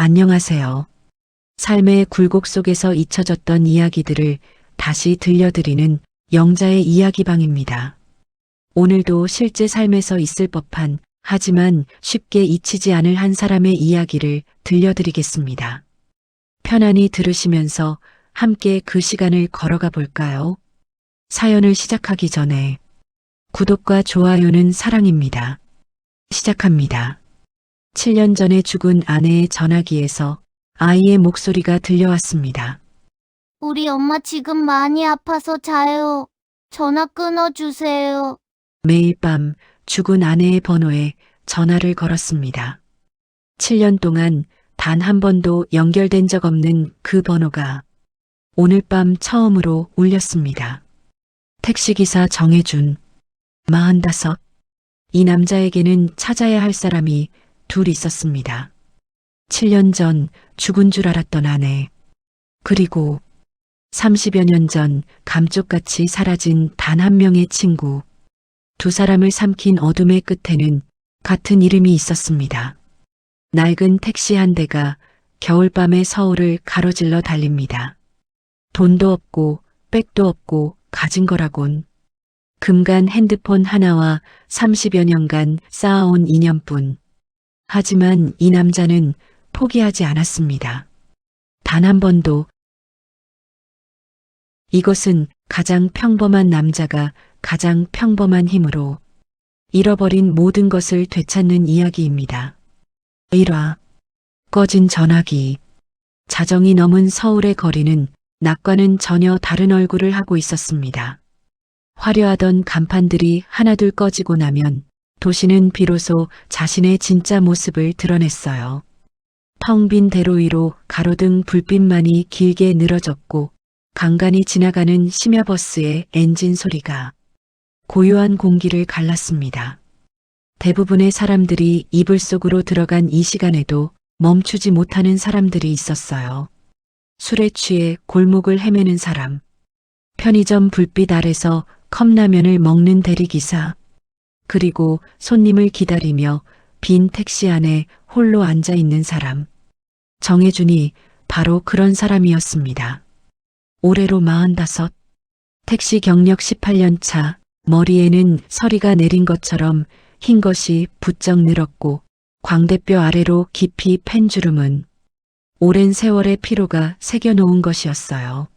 안녕하세요. 삶의 굴곡 속에서 잊혀졌던 이야기들을 다시 들려드리는 영자의 이야기방입니다. 오늘도 실제 삶에서 있을 법한 하지만 쉽게 잊히지 않을 한 사람의 이야기를 들려드리겠습니다. 편안히 들으시면서 함께 그 시간을 걸어가 볼까요? 사연을 시작하기 전에 구독과 좋아요는 사랑입니다. 시작합니다. 7년 전에 죽은 아내의 전화기에서 아이의 목소리가 들려왔습니다. 우리 엄마 지금 많이 아파서 자요. 전화 끊어주세요. 매일 밤 죽은 아내의 번호에 전화를 걸었습니다. 7년 동안 단 한 번도 연결된 적 없는 그 번호가 오늘 밤 처음으로 울렸습니다. 택시기사 정혜준, 45. 이 남자에게는 찾아야 할 사람이 둘 있었습니다. 7년 전 죽은 줄 알았던 아내, 그리고 30여 년 전 감쪽같이 사라진 단 한 명의 친구. 두 사람을 삼킨 어둠의 끝에는 같은 이름이 있었습니다. 낡은 택시 한 대가 겨울밤의 서울을 가로질러 달립니다. 돈도 없고 백도 없고 가진 거라곤 금간 핸드폰 하나와 30여 년간 쌓아온 인연뿐. 하지만 이 남자는 포기하지 않았습니다. 단 한 번도. 이것은 가장 평범한 남자가 가장 평범한 힘으로 잃어버린 모든 것을 되찾는 이야기입니다. 1화. 꺼진 전화기. 자정이 넘은 서울의 거리는 낮과는 전혀 다른 얼굴을 하고 있었습니다. 화려하던 간판들이 하나둘 꺼지고 나면 도시는 비로소 자신의 진짜 모습을 드러냈어요. 텅 빈 대로 위로 가로등 불빛만이 길게 늘어졌고 간간히 지나가는 심야버스의 엔진 소리가 고요한 공기를 갈랐습니다. 대부분의 사람들이 이불 속으로 들어간 이 시간에도 멈추지 못하는 사람들이 있었어요. 술에 취해 골목을 헤매는 사람, 편의점 불빛 아래서 컵라면을 먹는 대리기사, 그리고 손님을 기다리며 빈 택시 안에 홀로 앉아 있는 사람. 정혜준이 바로 그런 사람이었습니다. 올해로 45. 택시 경력 18년 차, 머리에는 서리가 내린 것처럼 흰 것이 부쩍 늘었고 광대뼈 아래로 깊이 팬 주름은 오랜 세월의 피로가 새겨놓은 것이었어요.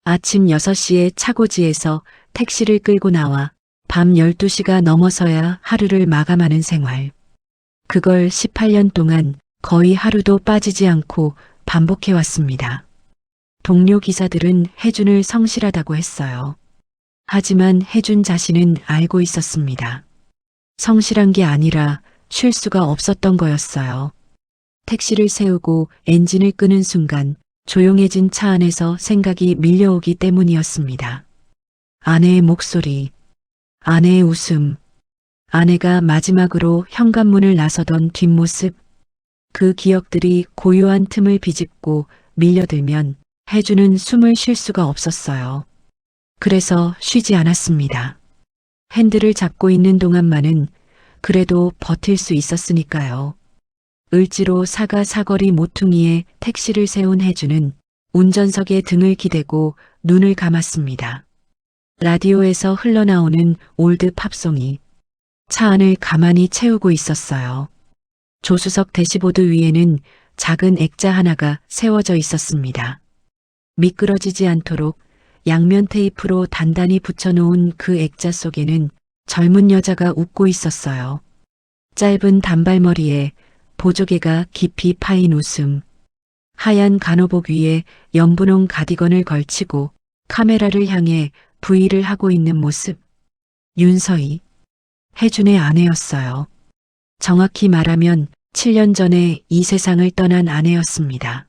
아침 6시에 차고지에서 택시를 끌고 나와 밤 12시가 넘어서야 하루를 마감하는 생활. 그걸 18년 동안 거의 하루도 빠지지 않고 반복해왔습니다. 동료 기사들은 혜준을 성실하다고 했어요. 하지만 혜준 자신은 알고 있었습니다. 성실한 게 아니라 쉴 수가 없었던 거였어요. 택시를 세우고 엔진을 끄는 순간 조용해진 차 안에서 생각이 밀려오기 때문이었습니다. 아내의 목소리, 아내의 웃음, 아내가 마지막으로 현관문을 나서던 뒷모습, 그 기억들이 고요한 틈을 비집고 밀려들면 혜준은 숨을 쉴 수가 없었어요. 그래서 쉬지 않았습니다. 핸들을 잡고 있는 동안만은 그래도 버틸 수 있었으니까요. 을지로 사가 사거리 모퉁이에 택시를 세운 혜준은 운전석에 등을 기대고 눈을 감았습니다. 라디오에서 흘러나오는 올드 팝송이 차 안을 가만히 채우고 있었어요. 조수석 대시보드 위에는 작은 액자 하나가 세워져 있었습니다. 미끄러지지 않도록 양면 테이프로 단단히 붙여놓은 그 액자 속에는 젊은 여자가 웃고 있었어요. 짧은 단발머리에 보조개가 깊이 파인 웃음, 하얀 간호복 위에 연분홍 가디건을 걸치고 카메라를 향해 브이를 하고 있는 모습. 윤서희, 혜준의 아내였어요. 정확히 말하면 7년 전에 이 세상을 떠난 아내였습니다.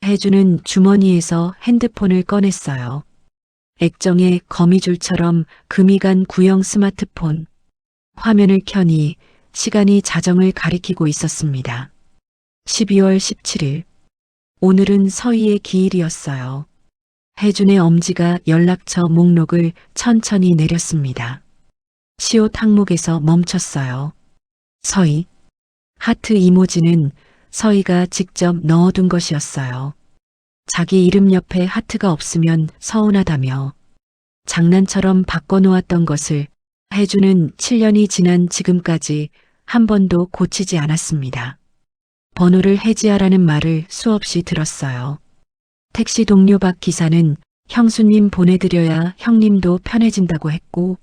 혜준은 주머니에서 핸드폰을 꺼냈어요. 액정에 거미줄처럼 금이 간 구형 스마트폰. 화면을 켜니 시간이 자정을 가리키고 있었습니다. 12월 17일. 오늘은 서희의 기일이었어요. 혜준의 엄지가 연락처 목록을 천천히 내렸습니다. 시옷 항목에서 멈췄어요. 서희. 하트 이모지는 서희가 직접 넣어둔 것이었어요. 자기 이름 옆에 하트가 없으면 서운하다며 장난처럼 바꿔놓았던 것을 혜주는 7년이 지난 지금까지 한 번도 고치지 않았습니다. 번호를 해지하라는 말을 수없이 들었어요. 택시 동료 박 기사는 형수님 보내드려야 형님도 편해진다고 했고,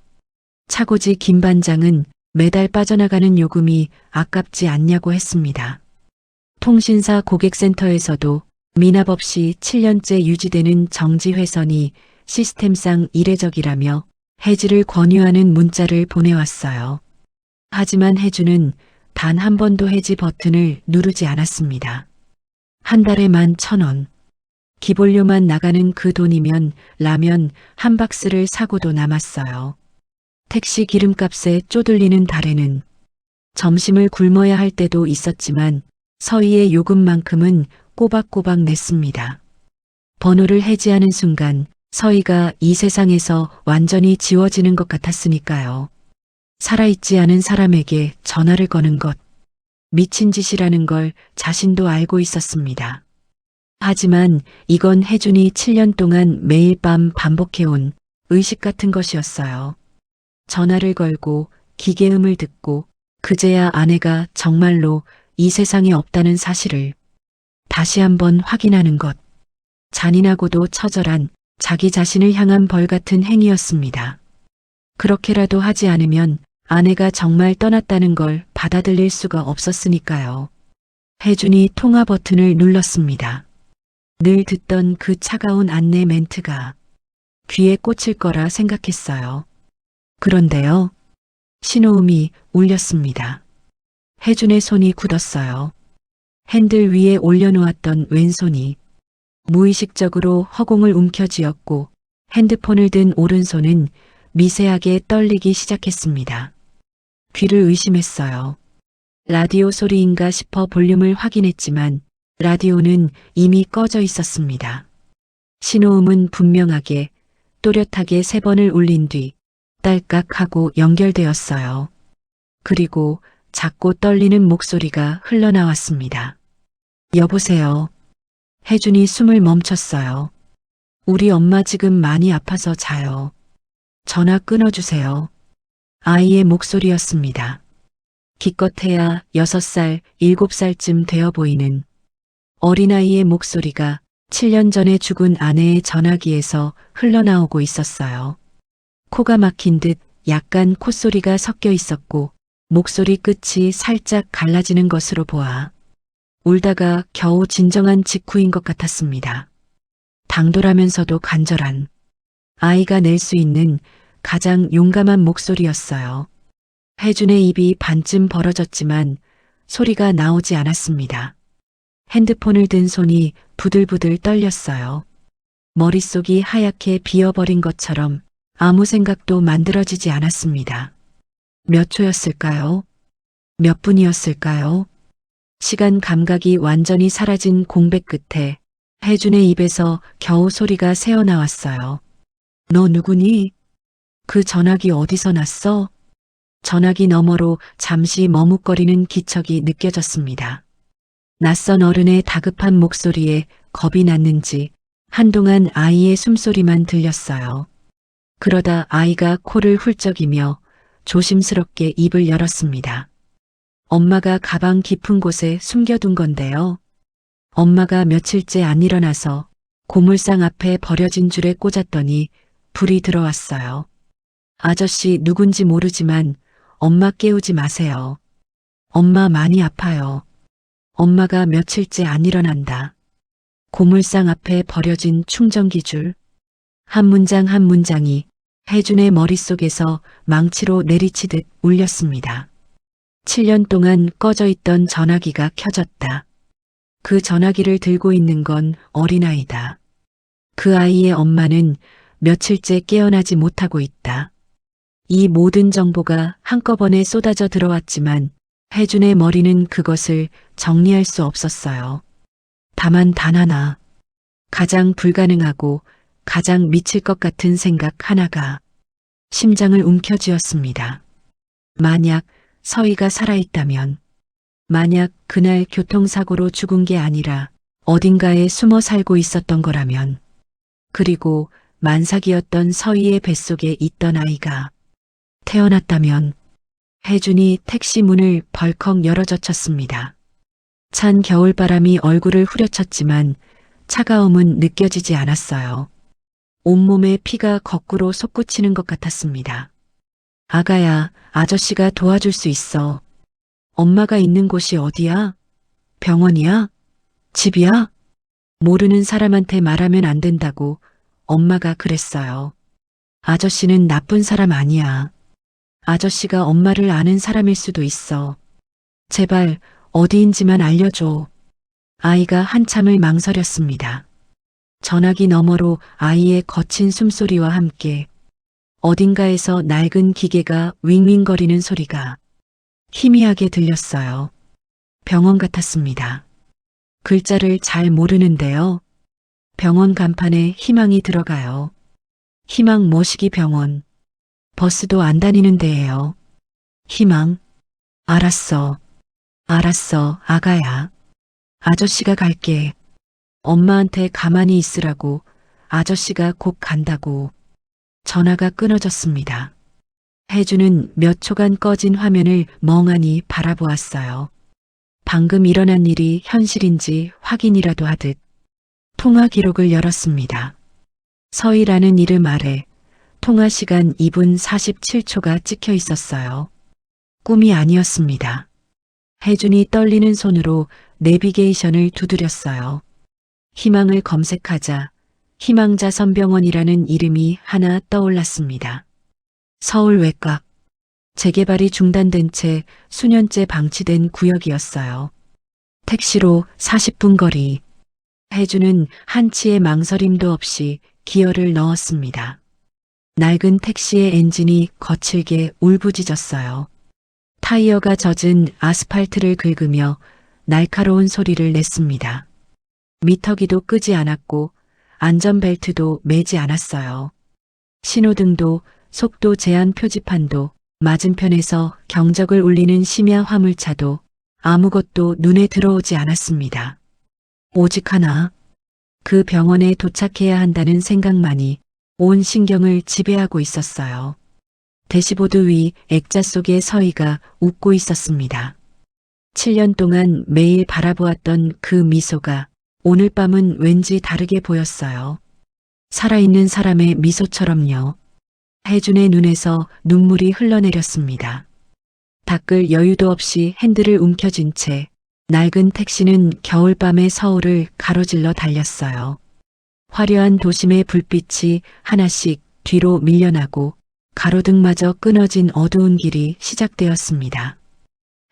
차고지 김 반장은 매달 빠져나가는 요금이 아깝지 않냐고 했습니다. 통신사 고객센터에서도 미납 없이 7년째 유지되는 정지회선이 시스템상 이례적이라며 해지를 권유하는 문자를 보내왔어요. 하지만 혜주는 단 한 번도 해지 버튼을 누르지 않았습니다. 한 달에 11,000원. 기본료만 나가는 그 돈이면 라면 한 박스를 사고도 남았어요. 택시 기름값에 쪼들리는 달에는 점심을 굶어야 할 때도 있었지만 서희의 요금만큼은 꼬박꼬박 냈습니다. 번호를 해지하는 순간 서희가 이 세상에서 완전히 지워지는 것 같았으니까요. 살아있지 않은 사람에게 전화를 거는 것, 미친 짓이라는 걸 자신도 알고 있었습니다. 하지만 이건 혜준이 7년 동안 매일 밤 반복해온 의식 같은 것이었어요. 전화를 걸고 기계음을 듣고 그제야 아내가 정말로 이 세상에 없다는 사실을 다시 한번 확인하는 것. 잔인하고도 처절한 자기 자신을 향한 벌 같은 행위였습니다. 그렇게라도 하지 않으면 아내가 정말 떠났다는 걸 받아들일 수가 없었으니까요. 혜준이 통화 버튼을 눌렀습니다. 늘 듣던 그 차가운 안내 멘트가 귀에 꽂힐 거라 생각했어요. 그런데요. 신호음이 울렸습니다. 혜준의 손이 굳었어요. 핸들 위에 올려놓았던 왼손이 무의식적으로 허공을 움켜쥐었고 핸드폰을 든 오른손은 미세하게 떨리기 시작했습니다. 귀를 의심했어요. 라디오 소리인가 싶어 볼륨을 확인했지만 라디오는 이미 꺼져 있었습니다. 신호음은 분명하게 또렷하게 3번을 울린 뒤 딸깍 하고 연결되었어요. 그리고 작고 떨리는 목소리가 흘러나왔습니다. 여보세요. 혜준이 숨을 멈췄어요. 우리 엄마 지금 많이 아파서 자요. 전화 끊어주세요. 아이의 목소리였습니다. 기껏해야 6살, 7살쯤 되어 보이는 어린아이의 목소리가 7년 전에 죽은 아내의 전화기에서 흘러나오고 있었어요. 코가 막힌 듯 약간 콧소리가 섞여 있었고 목소리 끝이 살짝 갈라지는 것으로 보아 울다가 겨우 진정한 직후인 것 같았습니다. 당돌하면서도 간절한 아이가 낼 수 있는 가장 용감한 목소리였어요. 혜준의 입이 반쯤 벌어졌지만 소리가 나오지 않았습니다. 핸드폰을 든 손이 부들부들 떨렸어요. 머릿속이 하얗게 비어버린 것처럼 아무 생각도 만들어지지 않았습니다. 몇 초였을까요? 몇 분이었을까요? 시간 감각이 완전히 사라진 공백 끝에 혜준의 입에서 겨우 소리가 새어나왔어요. 너 누구니? 그 전화기 어디서 났어? 전화기 너머로 잠시 머뭇거리는 기척이 느껴졌습니다. 낯선 어른의 다급한 목소리에 겁이 났는지 한동안 아이의 숨소리만 들렸어요. 그러다 아이가 코를 훌쩍이며 조심스럽게 입을 열었습니다. 엄마가 가방 깊은 곳에 숨겨둔 건데요. 엄마가 며칠째 안 일어나서 고물상 앞에 버려진 줄에 꽂았더니 불이 들어왔어요. 아저씨 누군지 모르지만 엄마 깨우지 마세요. 엄마 많이 아파요. 엄마가 며칠째 안 일어난다. 고물상 앞에 버려진 충전기 줄. 한 문장 한 문장이 혜준의 머릿속에서 망치로 내리치듯 울렸습니다. 7년 동안 꺼져 있던 전화기가 켜졌다. 그 전화기를 들고 있는 건 어린아이다. 그 아이의 엄마는 며칠째 깨어나지 못하고 있다. 이 모든 정보가 한꺼번에 쏟아져 들어왔지만 혜준의 머리는 그것을 정리할 수 없었어요. 다만 단 하나, 가장 불가능하고 가장 미칠 것 같은 생각 하나가 심장을 움켜쥐었습니다. 만약 서희가 살아있다면, 만약 그날 교통사고로 죽은 게 아니라 어딘가에 숨어 살고 있었던 거라면, 그리고 만삭이었던 서희의 뱃속에 있던 아이가 태어났다면, 혜준이 택시 문을 벌컥 열어젖혔습니다. 찬 겨울바람이 얼굴을 후려쳤지만 차가움은 느껴지지 않았어요. 온몸에 피가 거꾸로 솟구치는 것 같았습니다. 아가야, 아저씨가 도와줄 수 있어. 엄마가 있는 곳이 어디야? 병원이야? 집이야? 모르는 사람한테 말하면 안 된다고 엄마가 그랬어요. 아저씨는 나쁜 사람 아니야. 아저씨가 엄마를 아는 사람일 수도 있어. 제발 어디인지만 알려줘. 아이가 한참을 망설였습니다. 전화기 너머로 아이의 거친 숨소리와 함께 어딘가에서 낡은 기계가 윙윙거리는 소리가 희미하게 들렸어요. 병원 같았습니다. 글자를 잘 모르는데요. 병원 간판에 희망이 들어가요. 희망 모시기 병원. 버스도 안 다니는 데예요. 희망. 알았어. 알았어, 아가야. 아저씨가 갈게. 엄마한테 가만히 있으라고. 아저씨가 곧 간다고. 전화가 끊어졌습니다. 혜주는 몇 초간 꺼진 화면을 멍하니 바라보았어요. 방금 일어난 일이 현실인지 확인이라도 하듯 통화 기록을 열었습니다. 서희라는 이름 아래 통화 시간 2분 47초가 찍혀 있었어요. 꿈이 아니었습니다. 혜준이 떨리는 손으로 내비게이션을 두드렸어요. 희망을 검색하자 희망자선병원이라는 이름이 하나 떠올랐습니다. 서울 외곽. 재개발이 중단된 채 수년째 방치된 구역이었어요. 택시로 40분 거리. 혜주는 한치의 망설임도 없이 기어를 넣었습니다. 낡은 택시의 엔진이 거칠게 울부짖었어요. 타이어가 젖은 아스팔트를 긁으며 날카로운 소리를 냈습니다. 미터기도 끄지 않았고 안전벨트도 매지 않았어요. 신호등도 속도 제한 표지판도 맞은편에서 경적을 울리는 심야 화물차도 아무것도 눈에 들어오지 않았습니다. 오직 하나, 그 병원에 도착해야 한다는 생각만이 온 신경을 지배하고 있었어요. 대시보드 위 액자 속에 서희가 웃고 있었습니다. 7년 동안 매일 바라보았던 그 미소가 오늘 밤은 왠지 다르게 보였어요. 살아있는 사람의 미소처럼요. 혜준의 눈에서 눈물이 흘러내렸습니다. 닦을 여유도 없이 핸들을 움켜쥔 채 낡은 택시는 겨울밤의 서울을 가로질러 달렸어요. 화려한 도심의 불빛이 하나씩 뒤로 밀려나고 가로등마저 끊어진 어두운 길이 시작되었습니다.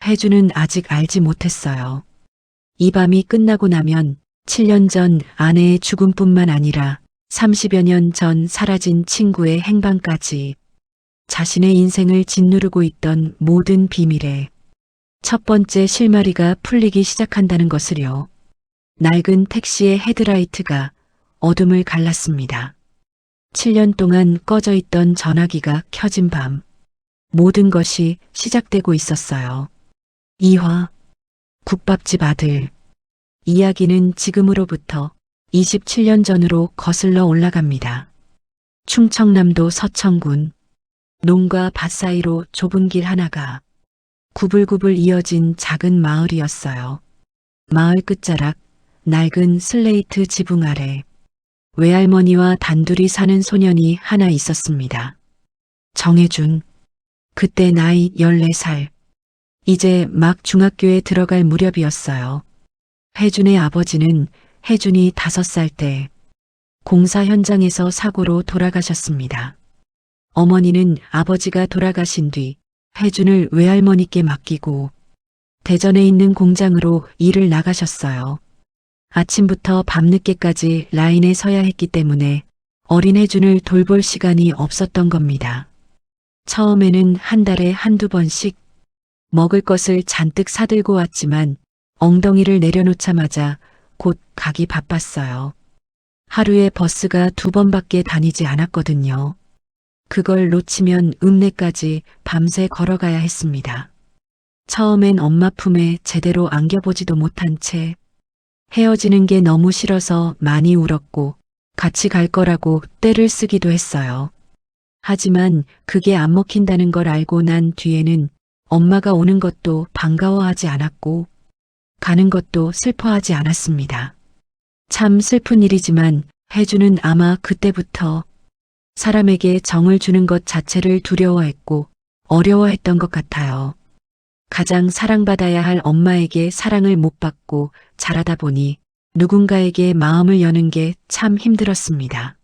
혜주는 아직 알지 못했어요. 이 밤이 끝나고 나면 7년 전 아내의 죽음뿐만 아니라 30여 년 전 사라진 친구의 행방까지 자신의 인생을 짓누르고 있던 모든 비밀에 첫 번째 실마리가 풀리기 시작한다는 것을요. 낡은 택시의 헤드라이트가 어둠을 갈랐습니다. 7년 동안 꺼져 있던 전화기가 켜진 밤, 모든 것이 시작되고 있었어요. 이화, 국밥집 아들. 이야기는 지금으로부터 27년 전으로 거슬러 올라갑니다. 충청남도 서천군, 논과 밭 사이로 좁은 길 하나가 구불구불 이어진 작은 마을이었어요. 마을 끝자락, 낡은 슬레이트 지붕 아래 외할머니와 단둘이 사는 소년이 하나 있었습니다. 정혜준, 그때 나이 14살. 이제 막 중학교에 들어갈 무렵이었어요. 혜준의 아버지는 혜준이 5살 때 공사 현장에서 사고로 돌아가셨습니다. 어머니는 아버지가 돌아가신 뒤 혜준을 외할머니께 맡기고 대전에 있는 공장으로 일을 나가셨어요. 아침부터 밤늦게까지 라인에 서야 했기 때문에 어린 혜준을 돌볼 시간이 없었던 겁니다. 처음에는 한 달에 한두 번씩 먹을 것을 잔뜩 사들고 왔지만 엉덩이를 내려놓자마자 곧 가기 바빴어요. 하루에 버스가 2번밖에 다니지 않았거든요. 그걸 놓치면 읍내까지 밤새 걸어가야 했습니다. 처음엔 엄마 품에 제대로 안겨보지도 못한 채 헤어지는 게 너무 싫어서 많이 울었고 같이 갈 거라고 떼를 쓰기도 했어요. 하지만 그게 안 먹힌다는 걸 알고 난 뒤에는 엄마가 오는 것도 반가워하지 않았고 가는 것도 슬퍼하지 않았습니다. 참 슬픈 일이지만 혜주는 아마 그때부터 사람에게 정을 주는 것 자체를 두려워했고 어려워했던 것 같아요. 가장 사랑받아야 할 엄마에게 사랑을 못 받고 자라다 보니 누군가에게 마음을 여는 게 참 힘들었습니다.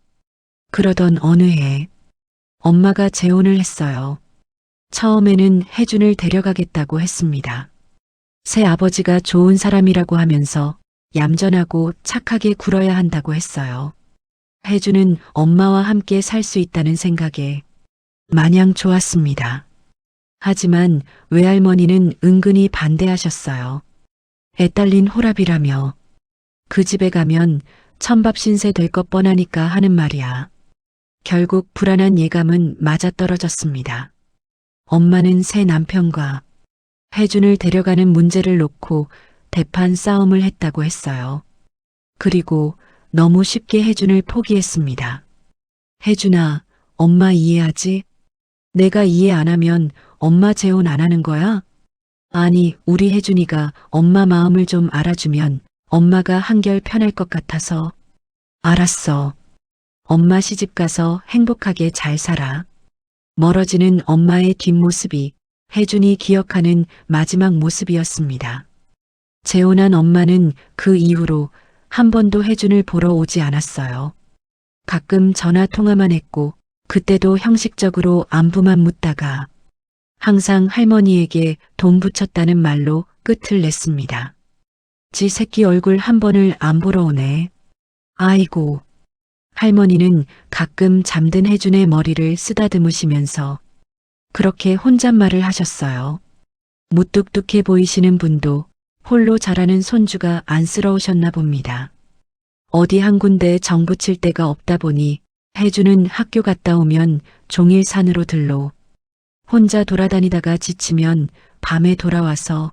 그러던 어느 해 엄마가 재혼을 했어요. 처음에는 혜준을 데려가겠다고 했습니다. 새 아버지가 좋은 사람이라고 하면서 얌전하고 착하게 굴어야 한다고 했어요. 혜준은 엄마와 함께 살 수 있다는 생각에 마냥 좋았습니다. 하지만 외할머니는 은근히 반대하셨어요. 애딸린 호랍이라며 그 집에 가면 천밥신세 될 것 뻔하니까 하는 말이야. 결국 불안한 예감은 맞아떨어졌습니다. 엄마는 새 남편과 혜준을 데려가는 문제를 놓고 대판 싸움을 했다고 했어요. 그리고 너무 쉽게 혜준을 포기했습니다. 혜준아, 엄마 이해하지? 내가 이해 안 하면 엄마 재혼 안 하는 거야? 아니, 우리 혜준이가 엄마 마음을 좀 알아주면 엄마가 한결 편할 것 같아서. 알았어. 엄마 시집가서 행복하게 잘 살아. 멀어지는 엄마의 뒷모습이 혜준이 기억하는 마지막 모습이었습니다. 재혼한 엄마는 그 이후로 한 번도 혜준을 보러 오지 않았어요. 가끔 전화 통화만 했고 그때도 형식적으로 안부만 묻다가 항상 할머니에게 돈 붙였다는 말로 끝을 냈습니다. 지 새끼 얼굴 한 번을 안 보러 오네. 아이고. 할머니는 가끔 잠든 혜준의 머리를 쓰다듬으시면서 그렇게 혼잣말을 하셨어요. 무뚝뚝해 보이시는 분도 홀로 자라는 손주가 안쓰러우셨나 봅니다. 어디 한 군데 정 붙일 데가 없다 보니 혜준은 학교 갔다 오면 종일 산으로 들러 혼자 돌아다니다가 지치면 밤에 돌아와서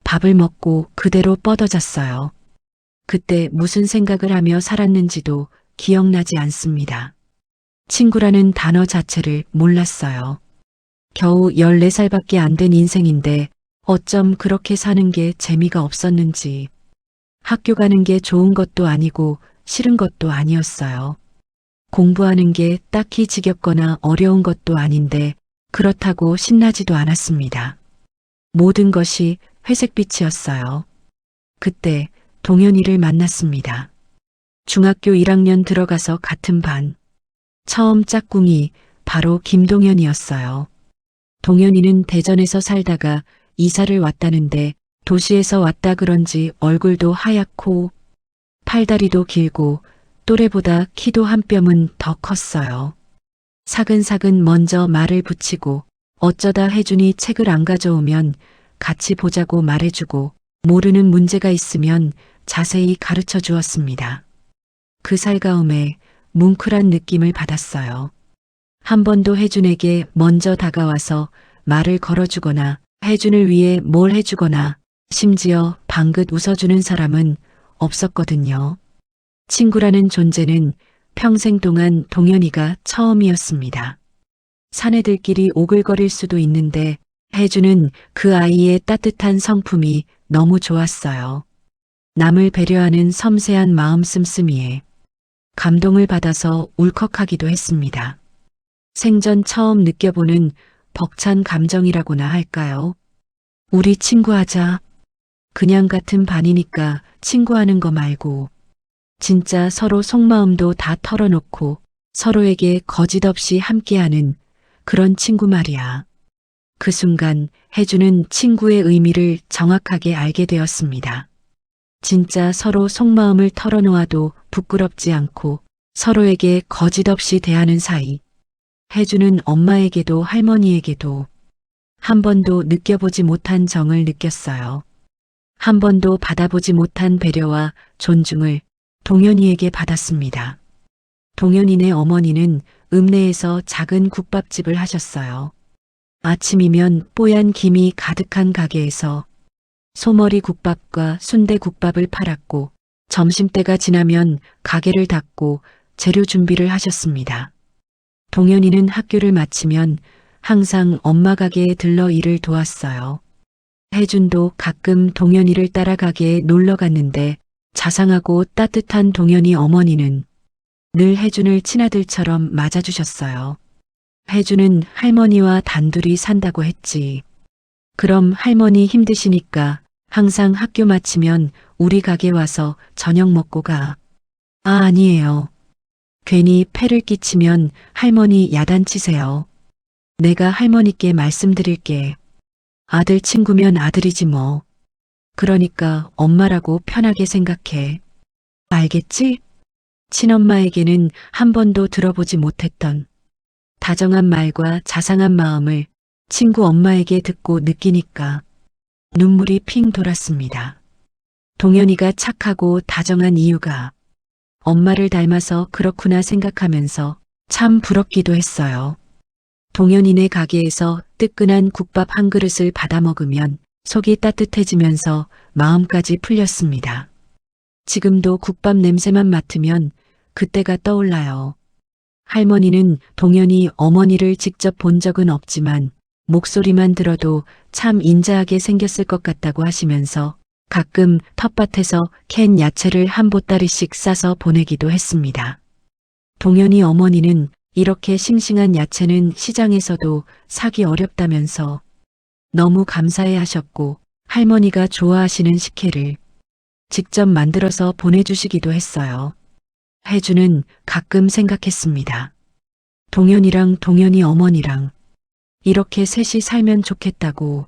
밥을 먹고 그대로 뻗어잤어요. 그때 무슨 생각을 하며 살았는지도 기억나지 않습니다. 친구라는 단어 자체를 몰랐어요. 겨우 14살밖에 안 된 인생인데 어쩜 그렇게 사는 게 재미가 없었는지. 학교 가는 게 좋은 것도 아니고 싫은 것도 아니었어요. 공부하는 게 딱히 지겹거나 어려운 것도 아닌데 그렇다고 신나지도 않았습니다. 모든 것이 회색빛이었어요. 그때 동현이를 만났습니다. 중학교 1학년 들어가서 같은 반. 처음 짝꿍이 바로 김동현이었어요. 동현이는 대전에서 살다가 이사를 왔다는데 도시에서 왔다 그런지 얼굴도 하얗고 팔다리도 길고 또래보다 키도 한 뼘은 더 컸어요. 사근사근 먼저 말을 붙이고 어쩌다 혜준이 책을 안 가져오면 같이 보자고 말해주고 모르는 문제가 있으면 자세히 가르쳐 주었습니다. 그 살가움에 뭉클한 느낌을 받았어요. 한 번도 혜준에게 먼저 다가와서 말을 걸어주거나 혜준을 위해 뭘 해주거나 심지어 방긋 웃어주는 사람은 없었거든요. 친구라는 존재는 평생 동안 동현이가 처음이었습니다. 사내들끼리 오글거릴 수도 있는데 혜준은 그 아이의 따뜻한 성품이 너무 좋았어요. 남을 배려하는 섬세한 마음 씀씀이에 감동을 받아서 울컥하기도 했습니다. 생전 처음 느껴보는 벅찬 감정이라고나 할까요? 우리 친구하자. 그냥 같은 반이니까 친구하는 거 말고 진짜 서로 속마음도 다 털어놓고 서로에게 거짓 없이 함께하는 그런 친구 말이야. 그 순간 혜주는 친구의 의미를 정확하게 알게 되었습니다. 진짜 서로 속마음을 털어놓아도 부끄럽지 않고 서로에게 거짓 없이 대하는 사이. 혜주는 엄마에게도 할머니에게도 한 번도 느껴보지 못한 정을 느꼈어요. 한 번도 받아보지 못한 배려와 존중을 동현이에게 받았습니다. 동현이네 어머니는 읍내에서 작은 국밥집을 하셨어요. 아침이면 뽀얀 김이 가득한 가게에서 소머리 국밥과 순대국밥을 팔았고 점심때가 지나면 가게를 닫고 재료 준비를 하셨습니다. 동현이는 학교를 마치면 항상 엄마 가게에 들러 일을 도왔어요. 혜준도 가끔 동현이를 따라 가게에 놀러 갔는데 자상하고 따뜻한 동현이 어머니는 늘 혜준을 친아들처럼 맞아주셨어요. 혜준은 할머니와 단둘이 산다고 했지. 그럼 할머니 힘드시니까 항상 학교 마치면 우리 가게 와서 저녁 먹고 가. 아, 아니에요. 괜히 폐를 끼치면 할머니 야단치세요. 내가 할머니께 말씀드릴게. 아들 친구면 아들이지 뭐. 그러니까 엄마라고 편하게 생각해. 알겠지? 친엄마에게는 한 번도 들어보지 못했던 다정한 말과 자상한 마음을 친구 엄마에게 듣고 느끼니까 눈물이 핑 돌았습니다. 동현이가 착하고 다정한 이유가 엄마를 닮아서 그렇구나 생각하면서 참 부럽기도 했어요. 동현이네 가게에서 뜨끈한 국밥 한 그릇을 받아 먹으면 속이 따뜻해지면서 마음까지 풀렸습니다. 지금도 국밥 냄새만 맡으면 그때가 떠올라요. 할머니는 동현이 어머니를 직접 본 적은 없지만 목소리만 들어도 참 인자하게 생겼을 것 같다고 하시면서 가끔 텃밭에서 캔 야채를 한 보따리씩 싸서 보내기도 했습니다. 동현이 어머니는 이렇게 싱싱한 야채는 시장에서도 사기 어렵다면서 너무 감사해 하셨고 할머니가 좋아하시는 식혜를 직접 만들어서 보내주시기도 했어요. 혜주는 가끔 생각했습니다. 동현이랑 동현이 어머니랑 이렇게 셋이 살면 좋겠다고.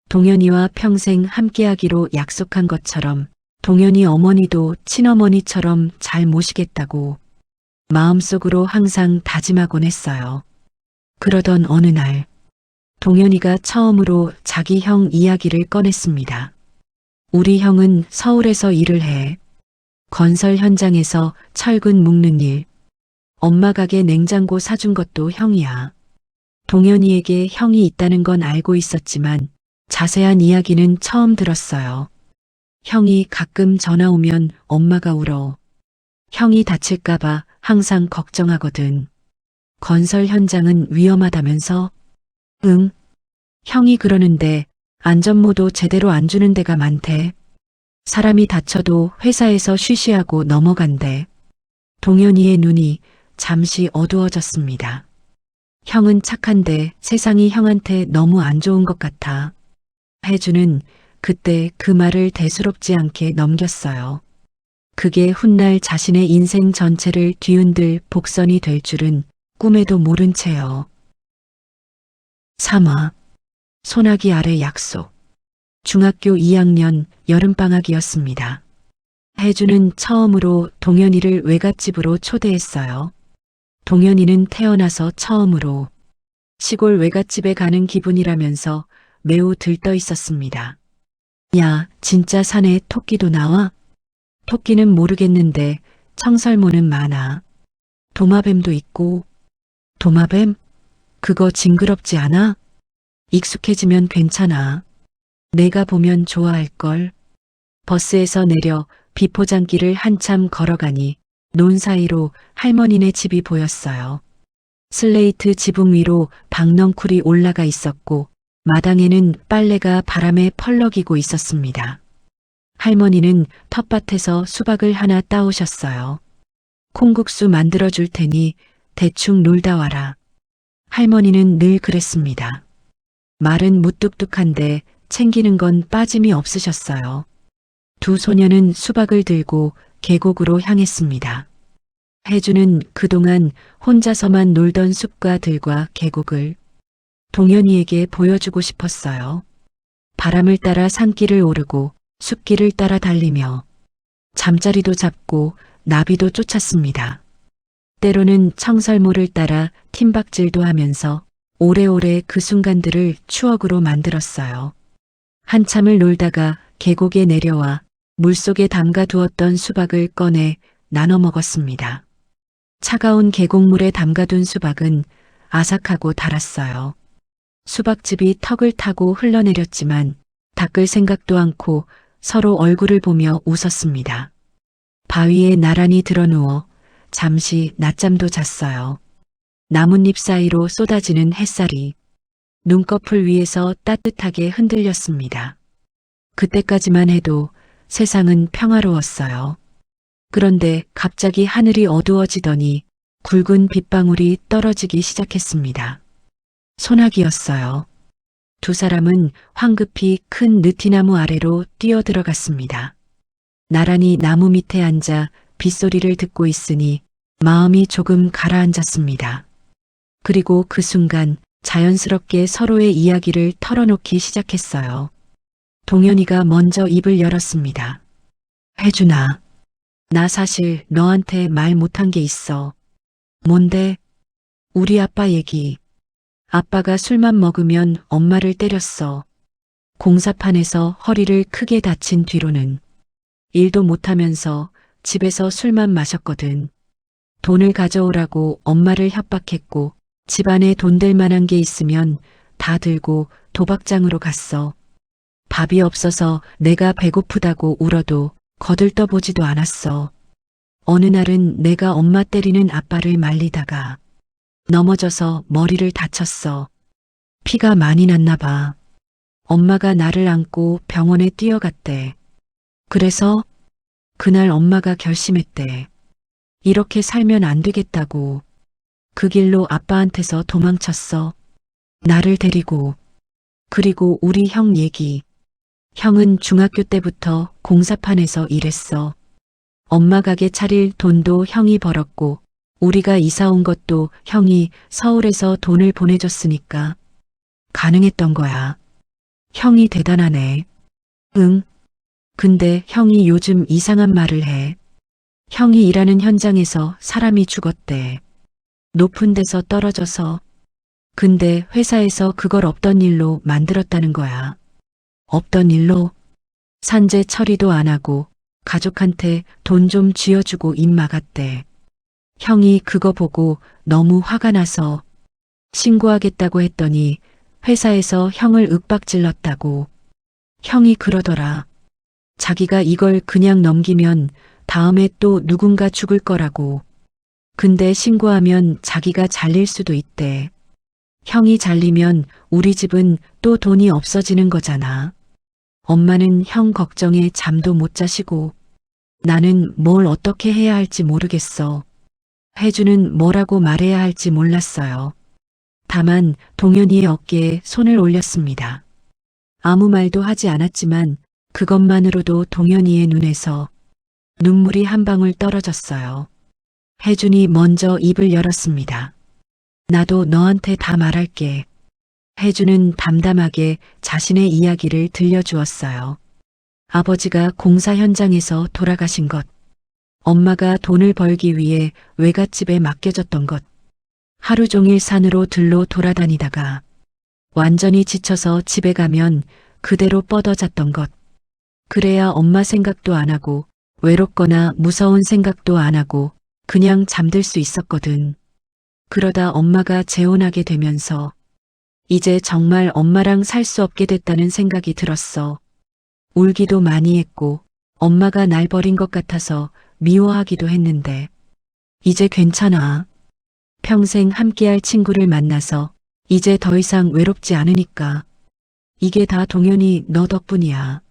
동현이와 평생 함께하기로 약속한 것처럼 동현이 어머니도 친어머니처럼 잘 모시겠다고 마음속으로 항상 다짐하곤 했어요. 그러던 어느 날 동현이가 처음으로 자기 형 이야기를 꺼냈습니다. 우리 형은 서울에서 일을 해. 건설 현장에서 철근 묶는 일. 엄마 가게 냉장고 사준 것도 형이야. 동현이에게 형이 있다는 건 알고 있었지만 자세한 이야기는 처음 들었어요. 형이 가끔 전화 오면 엄마가 울어. 형이 다칠까봐 항상 걱정하거든. 건설 현장은 위험하다면서? 응. 형이 그러는데 안전모도 제대로 안 주는 데가 많대. 사람이 다쳐도 회사에서 쉬쉬하고 넘어간대. 동현이의 눈이 잠시 어두워졌습니다. 형은 착한데 세상이 형한테 너무 안 좋은 것 같아. 혜주는 그때 그 말을 대수롭지 않게 넘겼어요. 그게 훗날 자신의 인생 전체를 뒤흔들 복선이 될 줄은 꿈에도 모른 채요. 3화 소나기 아래 약속. 중학교 2학년 여름방학이었습니다. 혜주는 처음으로 동현이를 외갓집으로 초대했어요. 동현이는 태어나서 처음으로 시골 외갓집에 가는 기분이라면서 매우 들떠 있었습니다. 야, 진짜 산에 토끼도 나와? 토끼는 모르겠는데 청설모는 많아. 도마뱀도 있고. 도마뱀? 그거 징그럽지 않아? 익숙해지면 괜찮아. 내가 보면 좋아할걸. 버스에서 내려 비포장길을 한참 걸어가니 논 사이로 할머니네 집이 보였어요. 슬레이트 지붕 위로 박넝쿨이 올라가 있었고 마당에는 빨래가 바람에 펄럭이고 있었습니다. 할머니는 텃밭에서 수박을 하나 따오셨어요. 콩국수 만들어줄 테니 대충 놀다 와라. 할머니는 늘 그랬습니다. 말은 무뚝뚝한데 챙기는 건 빠짐이 없으셨어요. 두 소녀는 수박을 들고 계곡으로 향했습니다. 혜주는 그동안 혼자서만 놀던 숲과 들과 계곡을 동현이에게 보여주고 싶었어요. 바람을 따라 산길을 오르고 숲길을 따라 달리며 잠자리도 잡고 나비도 쫓았습니다. 때로는 청설모를 따라 팀박질도 하면서 오래오래 그 순간들을 추억으로 만들었어요. 한참을 놀다가 계곡에 내려와 물속에 담가두었던 수박을 꺼내 나눠 먹었습니다. 차가운 계곡물에 담가둔 수박은 아삭하고 달았어요. 수박즙이 턱을 타고 흘러내렸지만 닦을 생각도 않고 서로 얼굴을 보며 웃었습니다. 바위에 나란히 드러누워 잠시 낮잠도 잤어요. 나뭇잎 사이로 쏟아지는 햇살이 눈꺼풀 위에서 따뜻하게 흔들렸습니다. 그때까지만 해도 세상은 평화로웠어요. 그런데 갑자기 하늘이 어두워지더니 굵은 빗방울이 떨어지기 시작했습니다. 소나기였어요. 두 사람은 황급히 큰 느티나무 아래로 뛰어들어갔습니다. 나란히 나무 밑에 앉아 빗소리를 듣고 있으니 마음이 조금 가라앉았습니다. 그리고 그 순간 자연스럽게 서로의 이야기를 털어놓기 시작했어요. 동현이가 먼저 입을 열었습니다. 혜준아, 나 사실 너한테 말 못한 게 있어. 뭔데? 우리 아빠 얘기. 아빠가 술만 먹으면 엄마를 때렸어. 공사판에서 허리를 크게 다친 뒤로는 일도 못하면서 집에서 술만 마셨거든. 돈을 가져오라고 엄마를 협박했고 집안에 돈 될 만한 게 있으면 다 들고 도박장으로 갔어. 밥이 없어서 내가 배고프다고 울어도 거들떠보지도 않았어. 어느 날은 내가 엄마 때리는 아빠를 말리다가 넘어져서 머리를 다쳤어. 피가 많이 났나 봐. 엄마가 나를 안고 병원에 뛰어갔대. 그래서 그날 엄마가 결심했대. 이렇게 살면 안 되겠다고. 그 길로 아빠한테서 도망쳤어. 나를 데리고. 그리고 우리 형 얘기. 형은 중학교 때부터 공사판에서 일했어. 엄마 가게 차릴 돈도 형이 벌었고 우리가 이사 온 것도 형이 서울에서 돈을 보내줬으니까 가능했던 거야. 형이 대단하네. 응. 근데 형이 요즘 이상한 말을 해. 형이 일하는 현장에서 사람이 죽었대. 높은 데서 떨어져서. 근데 회사에서 그걸 없던 일로 만들었다는 거야. 없던 일로? 산재 처리도 안 하고 가족한테 돈 좀 쥐어주고 입 막았대. 형이 그거 보고 너무 화가 나서 신고하겠다고 했더니 회사에서 형을 윽박질렀다고. 형이 그러더라. 자기가 이걸 그냥 넘기면 다음에 또 누군가 죽을 거라고. 근데 신고하면 자기가 잘릴 수도 있대. 형이 잘리면 우리 집은 또 돈이 없어지는 거잖아. 엄마는 형 걱정에 잠도 못 자시고 나는 뭘 어떻게 해야 할지 모르겠어. 혜주는 뭐라고 말해야 할지 몰랐어요. 다만 동현이의 어깨에 손을 올렸습니다. 아무 말도 하지 않았지만 그것만으로도 동현이의 눈에서 눈물이 한 방울 떨어졌어요. 혜준이 먼저 입을 열었습니다. 나도 너한테 다 말할게. 혜준은 담담하게 자신의 이야기를 들려주었어요. 아버지가 공사 현장에서 돌아가신 것, 엄마가 돈을 벌기 위해 외갓집에 맡겨졌던 것, 하루 종일 산으로 들로 돌아다니다가 완전히 지쳐서 집에 가면 그대로 뻗어잤던 것, 그래야 엄마 생각도 안 하고 외롭거나 무서운 생각도 안 하고 그냥 잠들 수 있었거든. 그러다 엄마가 재혼하게 되면서 이제 정말 엄마랑 살 수 없게 됐다는 생각이 들었어. 울기도 많이 했고 엄마가 날 버린 것 같아서 미워하기도 했는데 이제 괜찮아. 평생 함께할 친구를 만나서 이제 더 이상 외롭지 않으니까. 이게 다 동현이 너 덕분이야.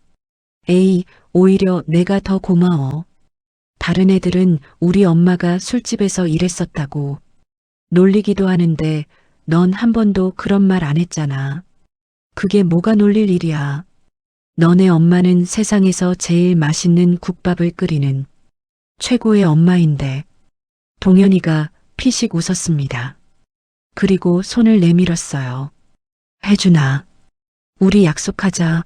에이, 오히려 내가 더 고마워. 다른 애들은 우리 엄마가 술집에서 일했었다고 놀리기도 하는데 넌 한 번도 그런 말 안 했잖아. 그게 뭐가 놀릴 일이야. 너네 엄마는 세상에서 제일 맛있는 국밥을 끓이는 최고의 엄마인데. 동현이가 피식 웃었습니다. 그리고 손을 내밀었어요. 혜준아, 우리 약속하자.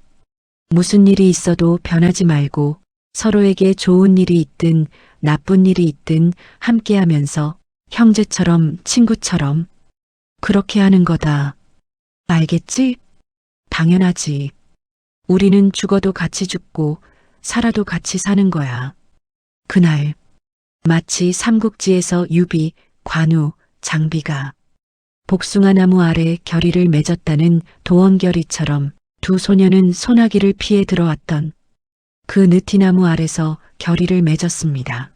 무슨 일이 있어도 변하지 말고 서로에게 좋은 일이 있든 나쁜 일이 있든 함께하면서 형제처럼 친구처럼 그렇게 하는 거다. 알겠지? 당연하지. 우리는 죽어도 같이 죽고 살아도 같이 사는 거야. 그날 마치 삼국지에서 유비, 관우, 장비가 복숭아 나무 아래 결의를 맺었다는 도원결의처럼 두 소녀는 소나기를 피해 들어왔던 그 느티나무 아래서 결의를 맺었습니다.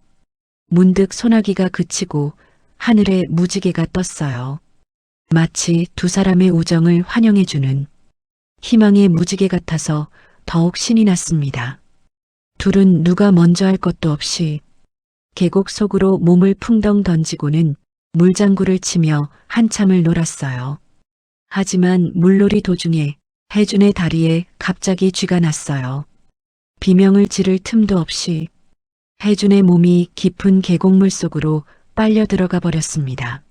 문득 소나기가 그치고 하늘에 무지개가 떴어요. 마치 두 사람의 우정을 환영해주는 희망의 무지개 같아서 더욱 신이 났습니다. 둘은 누가 먼저 할 것도 없이 계곡 속으로 몸을 풍덩 던지고는 물장구를 치며 한참을 놀았어요. 하지만 물놀이 도중에 혜준의 다리에 갑자기 쥐가 났어요. 비명을 지를 틈도 없이 혜준의 몸이 깊은 계곡물 속으로 빨려 들어가 버렸습니다.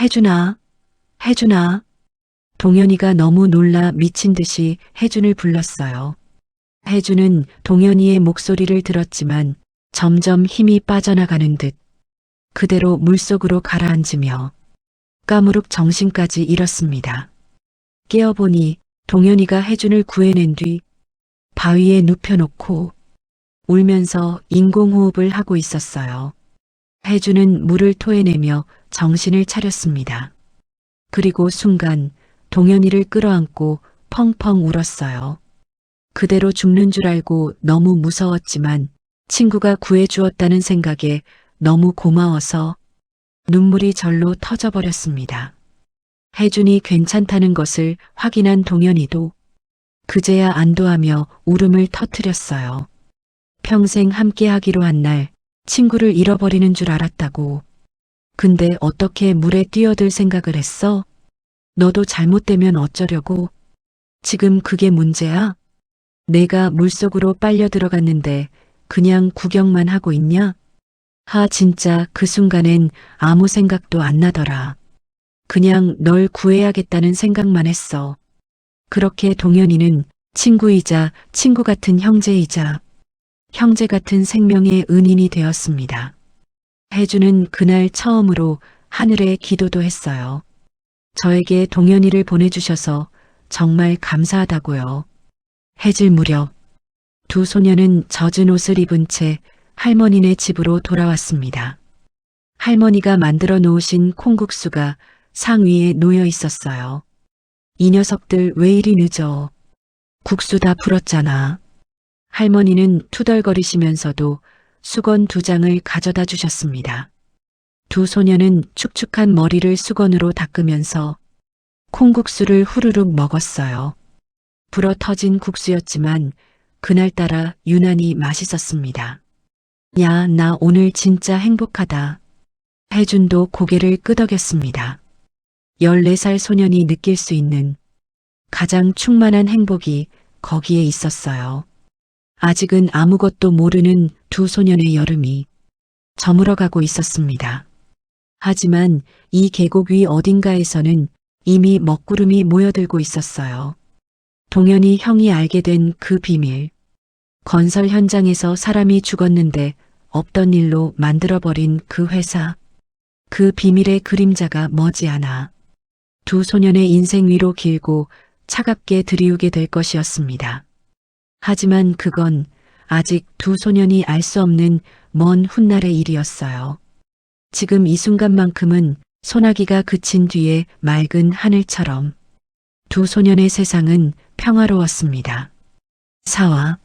혜준아, 혜준아. 동현이가 너무 놀라 미친 듯이 혜준을 불렀어요. 혜준은 동현이의 목소리를 들었지만 점점 힘이 빠져나가는 듯 그대로 물속으로 가라앉으며 까무룩 정신까지 잃었습니다. 깨어보니 동현이가 혜준을 구해낸 뒤 바위에 눕혀놓고 울면서 인공호흡을 하고 있었어요. 혜준은 물을 토해내며 정신을 차렸습니다. 그리고 순간 동현이를 끌어안고 펑펑 울었어요. 그대로 죽는 줄 알고 너무 무서웠지만 친구가 구해주었다는 생각에 너무 고마워서 눈물이 절로 터져버렸습니다. 혜준이 괜찮다는 것을 확인한 동현이도 그제야 안도하며 울음을 터뜨렸어요. 평생 함께하기로 한 날 친구를 잃어버리는 줄 알았다고. 근데 어떻게 물에 뛰어들 생각을 했어? 너도 잘못되면 어쩌려고? 지금 그게 문제야? 내가 물속으로 빨려 들어갔는데 그냥 구경만 하고 있냐? 진짜 그 순간엔 아무 생각도 안 나더라. 그냥 널 구해야겠다는 생각만 했어. 그렇게 동현이는 친구이자 친구 같은 형제이자 형제 같은 생명의 은인이 되었습니다. 혜주는 그날 처음으로 하늘에 기도도 했어요. 저에게 동현이를 보내주셔서 정말 감사하다고요. 해질 무렵 두 소녀는 젖은 옷을 입은 채 할머니네 집으로 돌아왔습니다. 할머니가 만들어 놓으신 콩국수가 상 위에 놓여 있었어요. 이 녀석들 왜 이리 늦어? 국수 다 불었잖아. 할머니는 투덜거리시면서도 수건 2장을 가져다 주셨습니다. 두 소녀는 축축한 머리를 수건으로 닦으면서 콩국수를 후루룩 먹었어요. 불어 터진 국수였지만 그날따라 유난히 맛있었습니다. 야, 나 오늘 진짜 행복하다. 혜준도 고개를 끄덕였습니다. 14살 소년이 느낄 수 있는 가장 충만한 행복이 거기에 있었어요. 아직은 아무것도 모르는 두 소년의 여름이 저물어가고 있었습니다. 하지만 이 계곡 위 어딘가에서는 이미 먹구름이 모여들고 있었어요. 동현이 형이 알게 된 그 비밀. 건설 현장에서 사람이 죽었는데 없던 일로 만들어버린 그 회사. 그 비밀의 그림자가 머지않아 두 소년의 인생 위로 길고 차갑게 들이우게 될 것이었습니다. 하지만 그건 아직 두 소년이 알 수 없는 먼 훗날의 일이었어요. 지금 이 순간만큼은 소나기가 그친 뒤에 맑은 하늘처럼 두 소년의 세상은 평화로웠습니다. 사와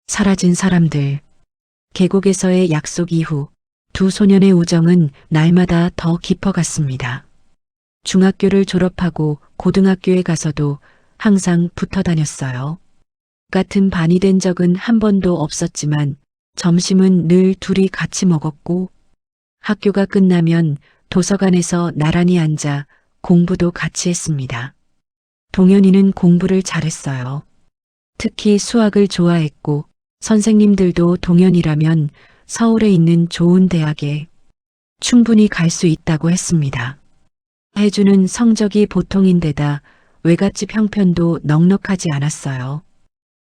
사라진 사람들, 계곡에서의 약속 이후 두 소년의 우정은 날마다 더 깊어갔습니다. 중학교를 졸업하고 고등학교에 가서도 항상 붙어 다녔어요. 같은 반이 된 적은 한 번도 없었지만 점심은 늘 둘이 같이 먹었고 학교가 끝나면 도서관에서 나란히 앉아 공부도 같이 했습니다. 동현이는 공부를 잘했어요. 특히 수학을 좋아했고 선생님들도 동현이라면 서울에 있는 좋은 대학에 충분히 갈 수 있다고 했습니다. 혜주는 성적이 보통인데다 외갓집 형편도 넉넉하지 않았어요.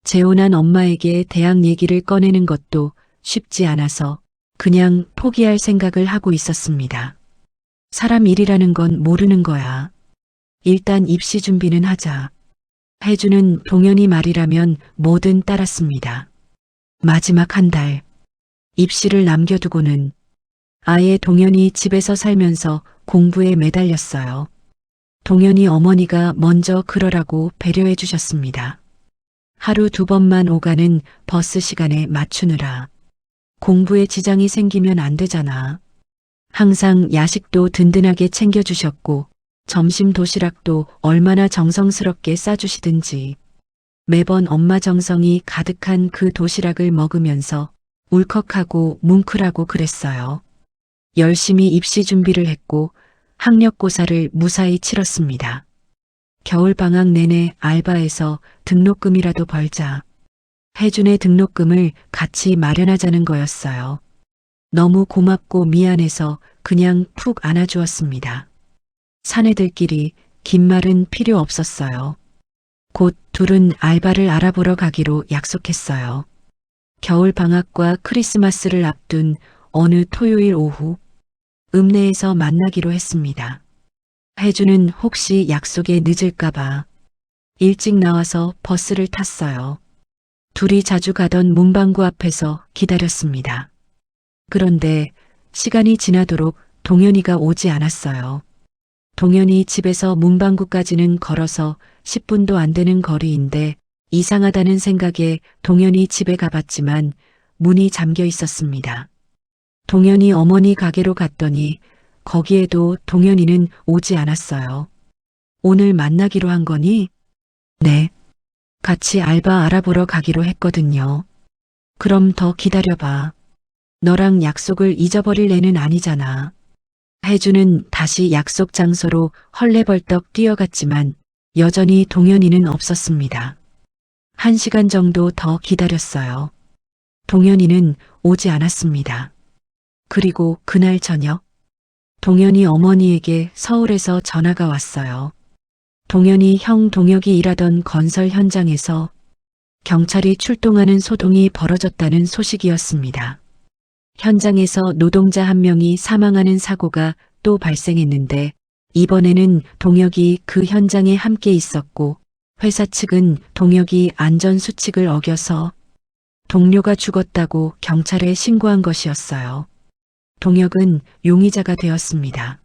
재혼한 엄마에게 대학 얘기를 꺼내는 것도 쉽지 않아서 그냥 포기할 생각을 하고 있었습니다. 사람 일이라는 건 모르는 거야. 일단 입시 준비는 하자. 혜주는 동현이 말이라면 뭐든 따랐습니다. 마지막 한 달, 입시를 남겨두고는 아예 동현이 집에서 살면서 공부에 매달렸어요. 동현이 어머니가 먼저 그러라고 배려해 주셨습니다. 하루 2번만 오가는 버스 시간에 맞추느라 공부에 지장이 생기면 안 되잖아. 항상 야식도 든든하게 챙겨주셨고 점심 도시락도 얼마나 정성스럽게 싸주시든지 매번 엄마 정성이 가득한 그 도시락을 먹으면서 울컥하고 뭉클하고 그랬어요. 열심히 입시 준비를 했고 학력고사를 무사히 치렀습니다. 겨울방학 내내 알바해서 등록금이라도 벌자. 혜준의 등록금을 같이 마련하자는 거였어요. 너무 고맙고 미안해서 그냥 푹 안아주었습니다. 사내들끼리 긴 말은 필요 없었어요. 곧 둘은 알바를 알아보러 가기로 약속했어요. 겨울 방학과 크리스마스를 앞둔 어느 토요일 오후 읍내에서 만나기로 했습니다. 혜주는 혹시 약속에 늦을까봐 일찍 나와서 버스를 탔어요. 둘이 자주 가던 문방구 앞에서 기다렸습니다. 그런데 시간이 지나도록 동현이가 오지 않았어요. 동현이 집에서 문방구까지는 걸어서 10분도 안 되는 거리인데 이상하다는 생각에 동현이 집에 가봤지만 문이 잠겨 있었습니다. 동현이 어머니 가게로 갔더니 거기에도 동현이는 오지 않았어요. 오늘 만나기로 한 거니? 네. 같이 알바 알아보러 가기로 했거든요. 그럼 더 기다려봐. 너랑 약속을 잊어버릴 애는 아니잖아. 혜주는 다시 약속 장소로 헐레벌떡 뛰어갔지만 여전히 동현이는 없었습니다. 1시간 정도 더 기다렸어요. 동현이는 오지 않았습니다. 그리고 그날 저녁 동현이 어머니에게 서울에서 전화가 왔어요. 동현이 형 동혁이 일하던 건설 현장에서 경찰이 출동하는 소동이 벌어졌다는 소식이었습니다. 현장에서 노동자 한 명이 사망하는 사고가 또 발생했는데 이번에는 동혁이 그 현장에 함께 있었고 회사 측은 동혁이 안전수칙을 어겨서 동료가 죽었다고 경찰에 신고한 것이었어요. 동혁은 용의자가 되었습니다.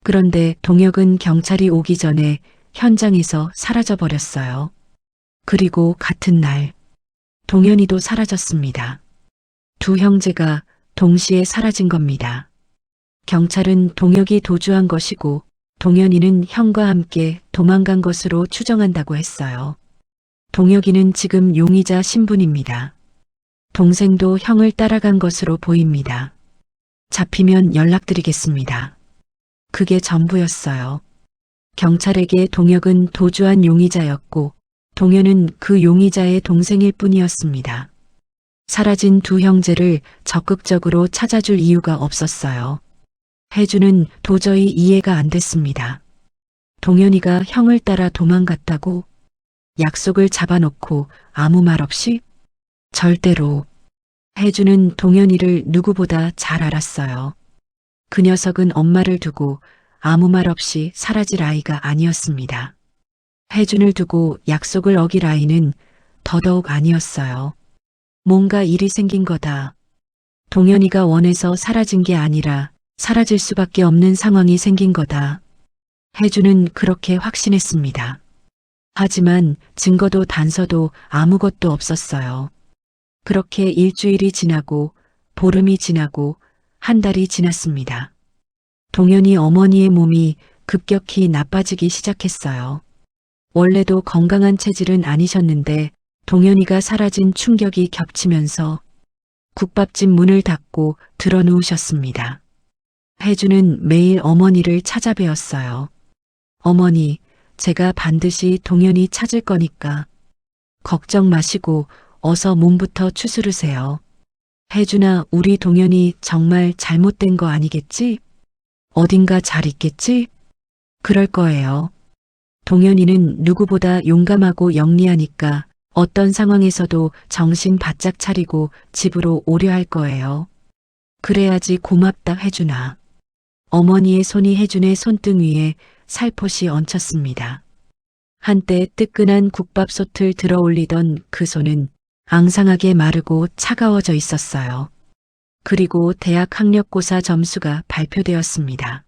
그런데 동혁은 경찰이 오기 전에 현장에서 사라져 버렸어요. 그리고 같은 날 동현이도 사라졌습니다. 두 형제가 동시에 사라진 겁니다. 경찰은 동혁이 도주한 것이고 동현이는 형과 함께 도망간 것으로 추정한다고 했어요. 동혁이는 지금 용의자 신분입니다. 동생도 형을 따라간 것으로 보입니다. 잡히면 연락드리겠습니다. 그게 전부였어요. 경찰에게 동혁은 도주한 용의자였고 동현은 그 용의자의 동생일 뿐이었습니다. 사라진 두 형제를 적극적으로 찾아줄 이유가 없었어요. 혜주는 도저히 이해가 안 됐습니다. 동현이가 형을 따라 도망갔다고? 약속을 잡아놓고 아무 말 없이? 절대로. 혜주는 동현이를 누구보다 잘 알았어요. 그 녀석은 엄마를 두고 아무 말 없이 사라질 아이가 아니었습니다. 혜준을 두고 약속을 어길 아이는 더더욱 아니었어요. 뭔가 일이 생긴 거다. 동현이가 원해서 사라진 게 아니라 사라질 수밖에 없는 상황이 생긴 거다. 혜주는 그렇게 확신했습니다. 하지만 증거도 단서도 아무것도 없었어요. 그렇게 일주일이 지나고 보름이 지나고 한 달이 지났습니다. 동현이 어머니의 몸이 급격히 나빠지기 시작했어요. 원래도 건강한 체질은 아니셨는데 동현이가 사라진 충격이 겹치면서 국밥집 문을 닫고 드러누우셨습니다. 혜주는 매일 어머니를 찾아뵈었어요. 어머니, 제가 반드시 동현이 찾을 거니까 걱정 마시고 어서 몸부터 추스르세요. 혜준아, 우리 동현이 정말 잘못된 거 아니겠지? 어딘가 잘 있겠지? 그럴 거예요. 동현이는 누구보다 용감하고 영리하니까 어떤 상황에서도 정신 바짝 차리고 집으로 오려 할 거예요. 그래야지 고맙다 혜준아. 어머니의 손이 혜준의 손등 위에 살포시 얹혔습니다. 한때 뜨끈한 국밥솥을 들어 올리던 그 손은 앙상하게 마르고 차가워져 있었어요. 그리고 대학 학력고사 점수가 발표되었습니다.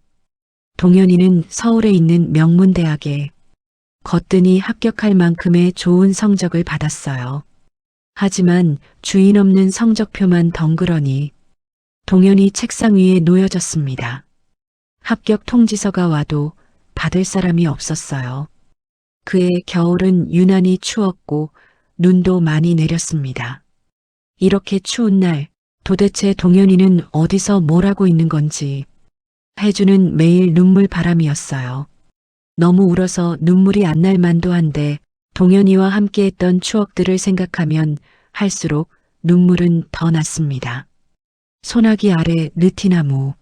동현이는 서울에 있는 명문대학에 거뜬히 합격할 만큼의 좋은 성적을 받았어요. 하지만 주인 없는 성적표만 덩그러니 동현이 책상 위에 놓여졌습니다. 합격 통지서가 와도 받을 사람이 없었어요. 그해 겨울은 유난히 추웠고 눈도 많이 내렸습니다. 이렇게 추운 날 도대체 동현이는 어디서 뭘 하고 있는 건지 혜주는 매일 눈물바람이었어요. 너무 울어서 눈물이 안 날 만도 한데 동현이와 함께했던 추억들을 생각하면 할수록 눈물은 더 났습니다. 소나기 아래 느티나무,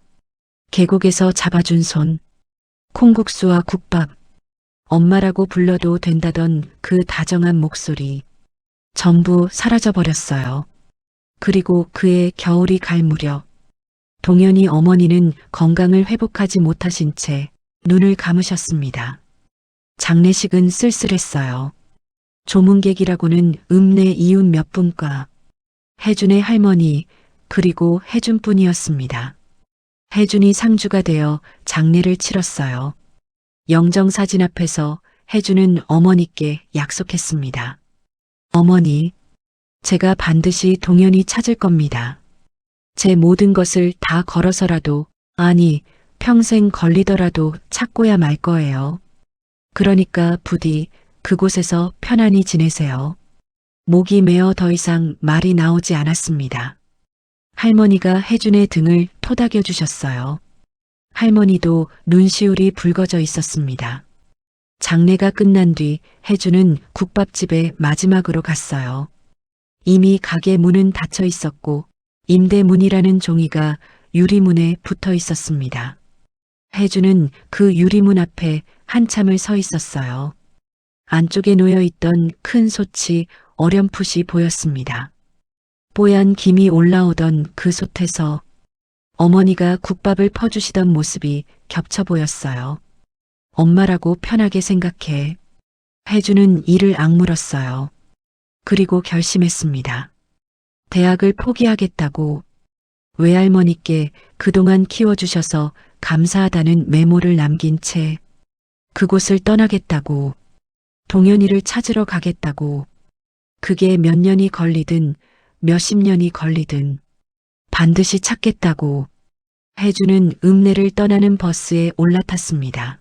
계곡에서 잡아준 손, 콩국수와 국밥, 엄마라고 불러도 된다던 그 다정한 목소리, 전부 사라져버렸어요. 그리고 그해 겨울이 갈 무렵, 동현이 어머니는 건강을 회복하지 못하신 채 눈을 감으셨습니다. 장례식은 쓸쓸했어요. 조문객이라고는 읍내 이웃 몇 분과 혜준의 할머니 그리고 혜준뿐이었습니다. 혜준이 상주가 되어 장례를 치렀어요. 영정사진 앞에서 혜준은 어머니께 약속했습니다. 어머니, 제가 반드시 동현이 찾을 겁니다. 제 모든 것을 다 걸어서라도, 아니, 평생 걸리더라도 찾고야 말 거예요. 그러니까 부디 그곳에서 편안히 지내세요. 목이 메어 더 이상 말이 나오지 않았습니다. 할머니가 혜준의 등을 토닥여 주셨어요. 할머니도 눈시울이 붉어져 있었습니다. 장례가 끝난 뒤 혜준은 국밥집에 마지막으로 갔어요. 이미 가게 문은 닫혀 있었고 임대문이라는 종이가 유리문에 붙어 있었습니다. 혜준은 그 유리문 앞에 한참을 서 있었어요. 안쪽에 놓여있던 큰 솥이 어렴풋이 보였습니다. 뽀얀 김이 올라오던 그 솥에서 어머니가 국밥을 퍼주시던 모습이 겹쳐 보였어요. 엄마라고 편하게 생각해. 혜준은 이를 악물었어요. 그리고 결심했습니다. 대학을 포기하겠다고, 외할머니께 그동안 키워주셔서 감사하다는 메모를 남긴 채 그곳을 떠나겠다고, 동현이를 찾으러 가겠다고, 그게 몇 년이 걸리든 몇십 년이 걸리든 반드시 찾겠다고. 혜준은 읍내를 떠나는 버스에 올라탔습니다.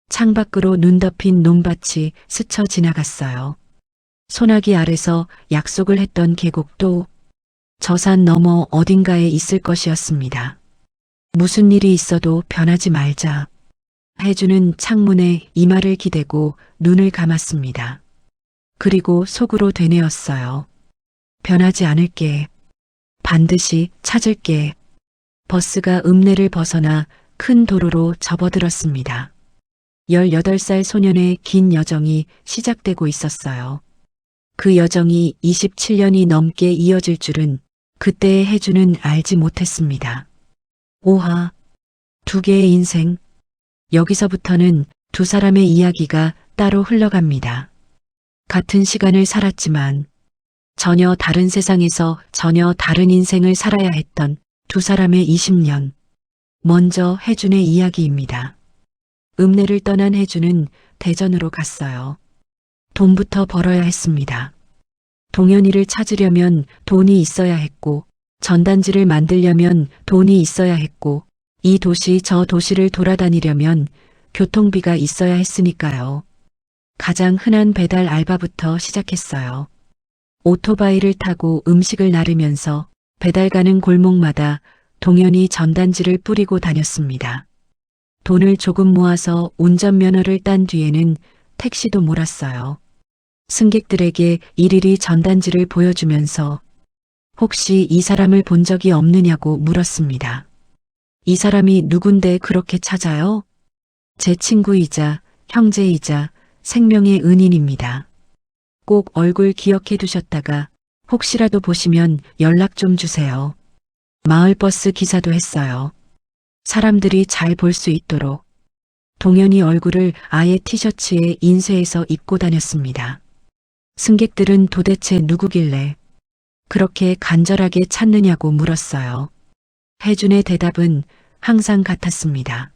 창밖으로 눈 덮인 논밭이 스쳐 지나갔어요. 소나기 아래서 약속을 했던 계곡도 저 산 너머 어딘가에 있을 것이었습니다. 무슨 일이 있어도 변하지 말자. 혜준은 창문에 이마를 기대고 눈을 감았습니다. 그리고 속으로 되뇌었어요. 변하지 않을게. 반드시 찾을게. 버스가 읍내를 벗어나 큰 도로로 접어들었습니다. 18살 소년의 긴 여정이 시작되고 있었어요. 그 여정이 27년이 넘게 이어질 줄은 그때의 혜준은 알지 못했습니다. 오하, 두 개의 인생. 여기서부터는 두 사람의 이야기가 따로 흘러갑니다. 같은 시간을 살았지만 전혀 다른 세상에서 전혀 다른 인생을 살아야 했던 두 사람의 20년. 먼저 혜준의 이야기입니다. 읍내를 떠난 혜준은 대전으로 갔어요. 돈부터 벌어야 했습니다. 동현이를 찾으려면 돈이 있어야 했고, 전단지를 만들려면 돈이 있어야 했고, 이 도시 저 도시를 돌아다니려면 교통비가 있어야 했으니까요. 가장 흔한 배달 알바부터 시작했어요. 오토바이를 타고 음식을 나르면서 배달 가는 골목마다 동현이 전단지를 뿌리고 다녔습니다. 돈을 조금 모아서 운전면허를 딴 뒤에는 택시도 몰았어요. 승객들에게 일일이 전단지를 보여주면서 혹시 이 사람을 본 적이 없느냐고 물었습니다. 이 사람이 누군데 그렇게 찾아요? 제 친구이자 형제이자 생명의 은인입니다. 꼭 얼굴 기억해 두셨다가 혹시라도 보시면 연락 좀 주세요. 마을버스 기사도 했어요. 사람들이 잘 볼 수 있도록. 동현이 얼굴을 아예 티셔츠에 인쇄해서 입고 다녔습니다. 승객들은 도대체 누구길래 그렇게 간절하게 찾느냐고 물었어요. 혜준의 대답은 항상 같았습니다.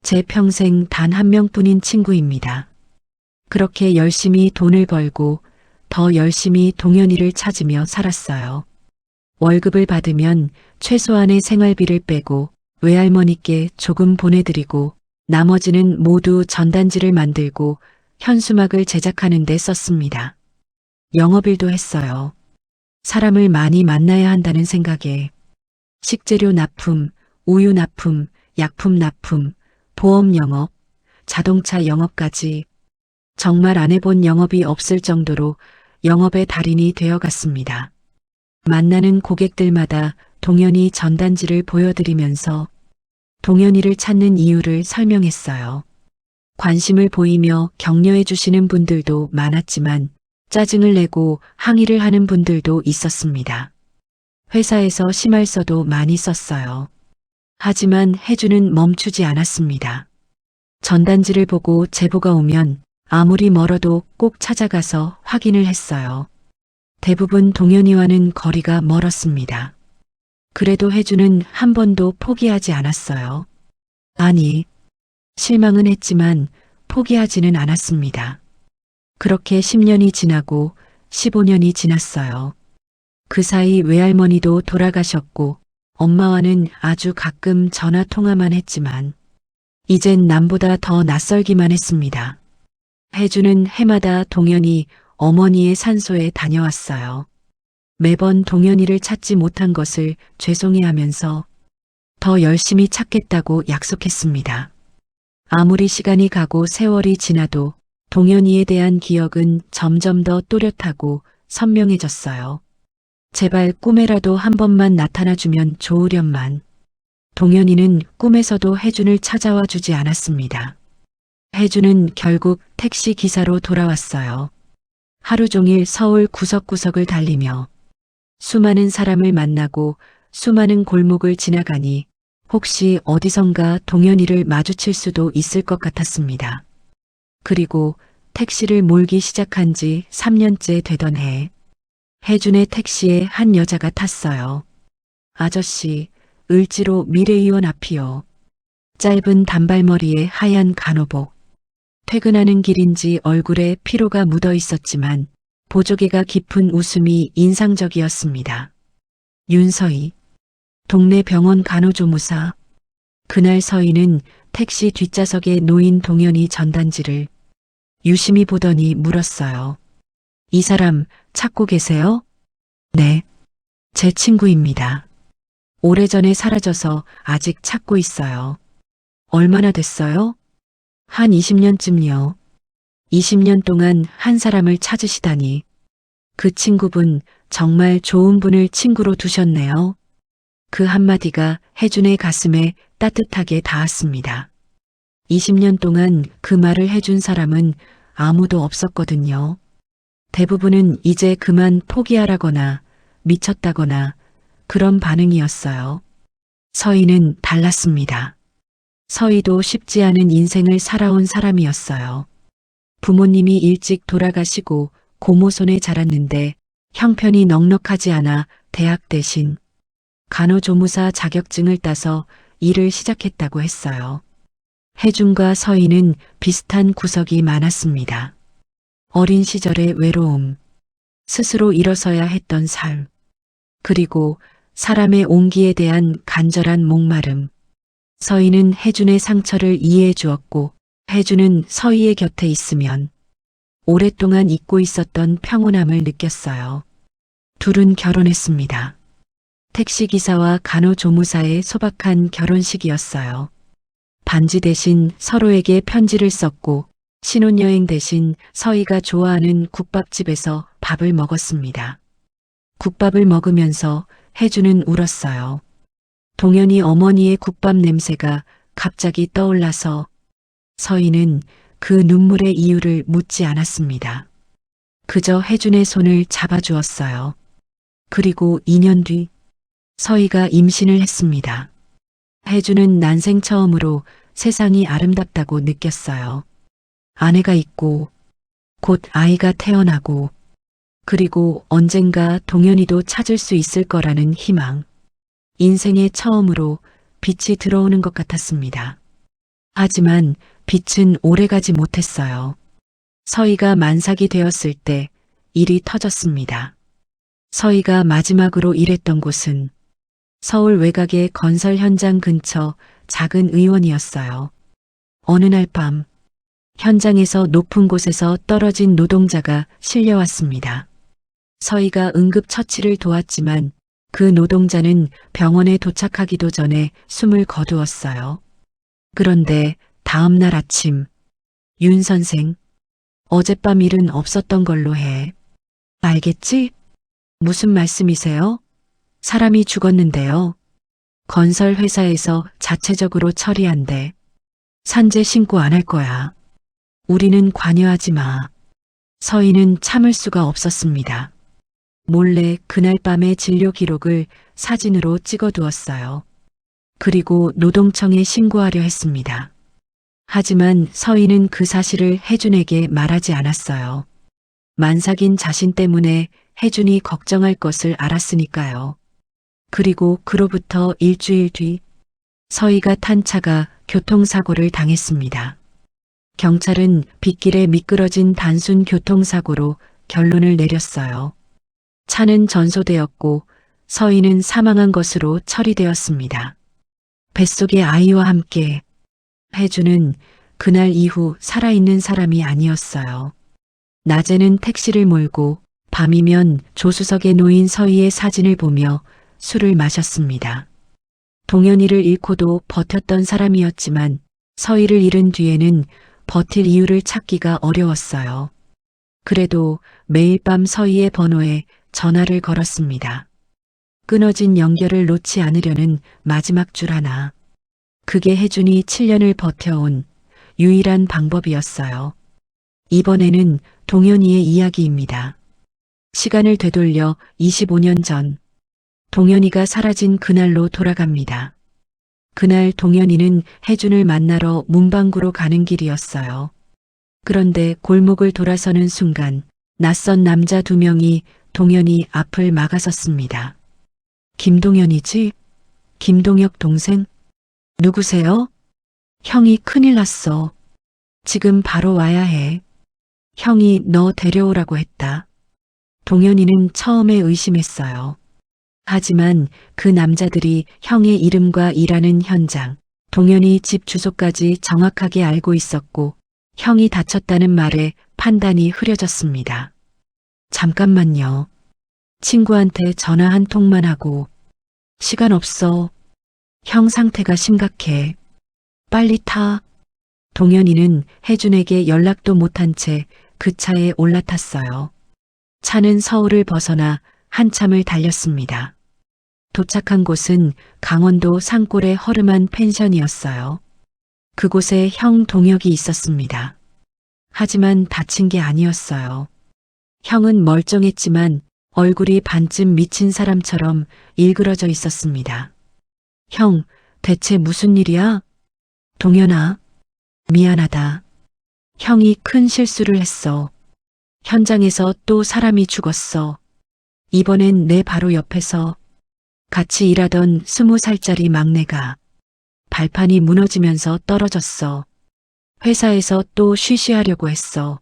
제 평생 단 한 명뿐인 친구입니다. 그렇게 열심히 돈을 벌고 더 열심히 동현이를 찾으며 살았어요. 월급을 받으면 최소한의 생활비를 빼고 외할머니께 조금 보내드리고 나머지는 모두 전단지를 만들고 현수막을 제작하는 데 썼습니다. 영업일도 했어요. 사람을 많이 만나야 한다는 생각에 식재료 납품, 우유 납품, 약품 납품, 보험 영업, 자동차 영업까지 정말 안 해본 영업이 없을 정도로 영업의 달인이 되어갔습니다. 만나는 고객들마다 동현이 전단지를 보여드리면서 동현이를 찾는 이유를 설명했어요. 관심을 보이며 격려해 주시는 분들도 많았지만 짜증을 내고 항의를 하는 분들도 있었습니다. 회사에서 심할서도 많이 썼어요. 하지만 혜주는 멈추지 않았습니다. 전단지를 보고 제보가 오면 아무리 멀어도 꼭 찾아가서 확인을 했어요. 대부분 동현이와는 거리가 멀었습니다. 그래도 혜주는 한 번도 포기하지 않았어요. 아니, 실망은 했지만 포기하지는 않았습니다. 그렇게 10년이 지나고 15년이 지났어요. 그 사이 외할머니도 돌아가셨고 엄마와는 아주 가끔 전화 통화만 했지만 이젠 남보다 더 낯설기만 했습니다. 혜주는 해마다 동현이 어머니의 산소에 다녀왔어요. 매번 동현이를 찾지 못한 것을 죄송해하면서 더 열심히 찾겠다고 약속했습니다. 아무리 시간이 가고 세월이 지나도 동현이에 대한 기억은 점점 더 또렷하고 선명해졌어요. 제발 꿈에라도 한 번만 나타나주면 좋으련만. 동현이는 꿈에서도 혜준을 찾아와 주지 않았습니다. 혜준은 결국 택시 기사로 돌아왔어요. 하루 종일 서울 구석구석을 달리며 수많은 사람을 만나고 수많은 골목을 지나가니 혹시 어디선가 동현이를 마주칠 수도 있을 것 같았습니다. 그리고 택시를 몰기 시작한 지 3년째 되던 해, 혜준의 택시에 한 여자가 탔어요. 아저씨, 을지로 미래의원 앞이요. 짧은 단발머리에 하얀 간호복. 퇴근하는 길인지 얼굴에 피로가 묻어 있었지만 보조개가 깊은 웃음이 인상적이었습니다. 윤서희, 동네 병원 간호조무사. 그날 서희는 택시 뒷좌석에 놓인 동현이 전단지를 유심히 보더니 물었어요. 이 사람 찾고 계세요? 네, 제 친구입니다. 오래전에 사라져서 아직 찾고 있어요. 얼마나 됐어요? 한 20년쯤요. 20년 동안 한 사람을 찾으시다니. 그 친구분 정말 좋은 분을 친구로 두셨네요. 그 한마디가 혜준의 가슴에 따뜻하게 닿았습니다. 20년 동안 그 말을 해준 사람은 아무도 없었거든요. 대부분은 이제 그만 포기하라거나 미쳤다거나 그런 반응이었어요. 서희는 달랐습니다. 서희도 쉽지 않은 인생을 살아온 사람이었어요. 부모님이 일찍 돌아가시고 고모 손에 자랐는데 형편이 넉넉하지 않아 대학 대신 간호조무사 자격증을 따서 일을 시작했다고 했어요. 혜준과 서희는 비슷한 구석이 많았습니다. 어린 시절의 외로움, 스스로 일어서야 했던 삶, 그리고 사람의 온기에 대한 간절한 목마름. 서희는 혜준의 상처를 이해해 주었고 혜준은 서희의 곁에 있으면 오랫동안 잊고 있었던 평온함을 느꼈어요. 둘은 결혼했습니다. 택시기사와 간호조무사의 소박한 결혼식이었어요. 반지 대신 서로에게 편지를 썼고 신혼여행 대신 서희가 좋아하는 국밥집에서 밥을 먹었습니다. 국밥을 먹으면서 혜준은 울었어요. 동현이 어머니의 국밥 냄새가 갑자기 떠올라서 서희는 그 눈물의 이유를 묻지 않았습니다. 그저 혜준의 손을 잡아주었어요. 그리고 2년 뒤 서희가 임신을 했습니다. 혜준은 난생 처음으로 세상이 아름답다고 느꼈어요. 아내가 있고 곧 아이가 태어나고 그리고 언젠가 동현이도 찾을 수 있을 거라는 희망. 인생의 처음으로 빛이 들어오는 것 같았습니다. 하지만 빛은 오래가지 못했어요. 서희가 만삭이 되었을 때 일이 터졌습니다. 서희가 마지막으로 일했던 곳은 서울 외곽의 건설 현장 근처 작은 의원이었어요. 어느 날 밤 현장에서 높은 곳에서 떨어진 노동자가 실려왔습니다. 서희가 응급처치를 도왔지만 그 노동자는 병원에 도착하기도 전에 숨을 거두었어요. 그런데 다음 날 아침 윤 선생, 어젯밤 일은 없었던 걸로 해. 알겠지? 무슨 말씀이세요? 사람이 죽었는데요. 건설 회사에서 자체적으로 처리한대. 산재 신고 안 할 거야. 우리는 관여하지 마. 서희는 참을 수가 없었습니다. 몰래 그날 밤의 진료 기록을 사진으로 찍어두었어요. 그리고 노동청에 신고하려 했습니다. 하지만 서희는 그 사실을 혜준에게 말하지 않았어요. 만삭인 자신 때문에 혜준이 걱정할 것을 알았으니까요. 그리고 그로부터 일주일 뒤 서희가 탄 차가 교통사고를 당했습니다. 경찰은 빗길에 미끄러진 단순 교통사고로 결론을 내렸어요. 차는 전소되었고 서희는 사망한 것으로 처리되었습니다. 뱃속의 아이와 함께 혜준은 그날 이후 살아있는 사람이 아니었어요. 낮에는 택시를 몰고 밤이면 조수석에 놓인 서희의 사진을 보며 술을 마셨습니다. 동현이를 잃고도 버텼던 사람이었지만 서희를 잃은 뒤에는 버틸 이유를 찾기가 어려웠어요. 그래도 매일 밤 서희의 번호에 전화를 걸었습니다. 끊어진 연결을 놓지 않으려는 마지막 줄 하나. 그게 혜준이 7년을 버텨온 유일한 방법이었어요. 이번에는 동현이의 이야기입니다. 시간을 되돌려 25년 전 동현이가 사라진 그날로 돌아갑니다. 그날 동현이는 혜준을 만나러 문방구로 가는 길이었어요. 그런데 골목을 돌아서는 순간 낯선 남자 2명이 동현이 앞을 막아섰습니다. 김동현이지? 김동혁 동생? 누구세요? 형이 큰일 났어. 지금 바로 와야 해. 형이 너 데려오라고 했다. 동현이는 처음에 의심했어요. 하지만 그 남자들이 형의 이름과 일하는 현장, 동현이 집 주소까지 정확하게 알고 있었고 형이 다쳤다는 말에 판단이 흐려졌습니다. 잠깐만요. 친구한테 전화 한 통만 하고. 시간 없어. 형 상태가 심각해. 빨리 타. 동현이는 혜준에게 연락도 못한 채 그 차에 올라탔어요. 차는 서울을 벗어나 한참을 달렸습니다. 도착한 곳은 강원도 산골의 허름한 펜션이었어요. 그곳에 형 동혁이 있었습니다. 하지만 다친 게 아니었어요. 형은 멀쩡했지만 얼굴이 반쯤 미친 사람처럼 일그러져 있었습니다. 형, 대체 무슨 일이야? 동현아, 미안하다. 형이 큰 실수를 했어. 현장에서 또 사람이 죽었어. 이번엔 내 바로 옆에서 같이 일하던 20살짜리 막내가 발판이 무너지면서 떨어졌어. 회사에서 또 쉬쉬하려고 했어.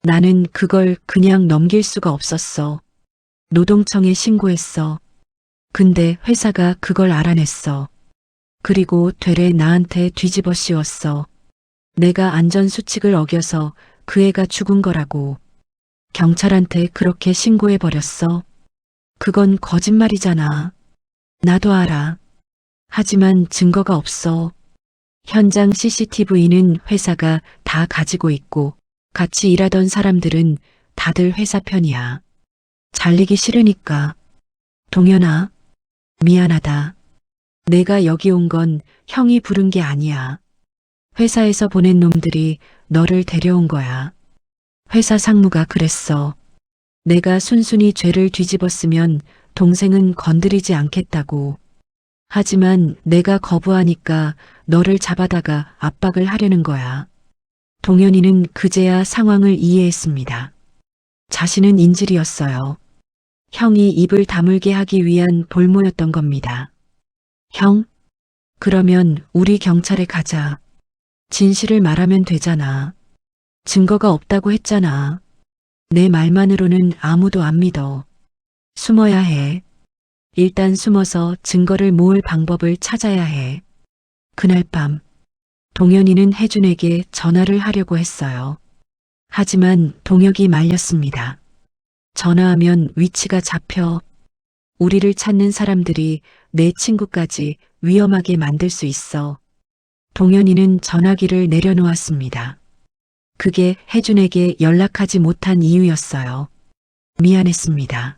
나는 그걸 그냥 넘길 수가 없었어. 노동청에 신고했어. 근데 회사가 그걸 알아냈어. 그리고 되레 나한테 뒤집어 씌웠어. 내가 안전수칙을 어겨서 그 애가 죽은 거라고. 경찰한테 그렇게 신고해버렸어. 그건 거짓말이잖아. 나도 알아. 하지만 증거가 없어. 현장 CCTV는 회사가 다 가지고 있고 같이 일하던 사람들은 다들 회사 편이야. 잘리기 싫으니까. 동현아, 미안하다. 내가 여기 온 건 형이 부른 게 아니야. 회사에서 보낸 놈들이 너를 데려온 거야. 회사 상무가 그랬어. 내가 순순히 죄를 뒤집었으면 동생은 건드리지 않겠다고. 하지만 내가 거부하니까 너를 잡아다가 압박을 하려는 거야. 동현이는 그제야 상황을 이해했습니다. 자신은 인질이었어요. 형이 입을 다물게 하기 위한 볼모였던 겁니다. 형? 그러면 우리 경찰에 가자. 진실을 말하면 되잖아. 증거가 없다고 했잖아. 내 말만으로는 아무도 안 믿어. 숨어야 해. 일단 숨어서 증거를 모을 방법을 찾아야 해. 그날 밤, 동현이는 혜준에게 전화를 하려고 했어요. 하지만 동혁이 말렸습니다. 전화하면 위치가 잡혀 우리를 찾는 사람들이 내 친구까지 위험하게 만들 수 있어. 동현이는 전화기를 내려놓았습니다. 그게 혜준에게 연락하지 못한 이유였어요. 미안했습니다.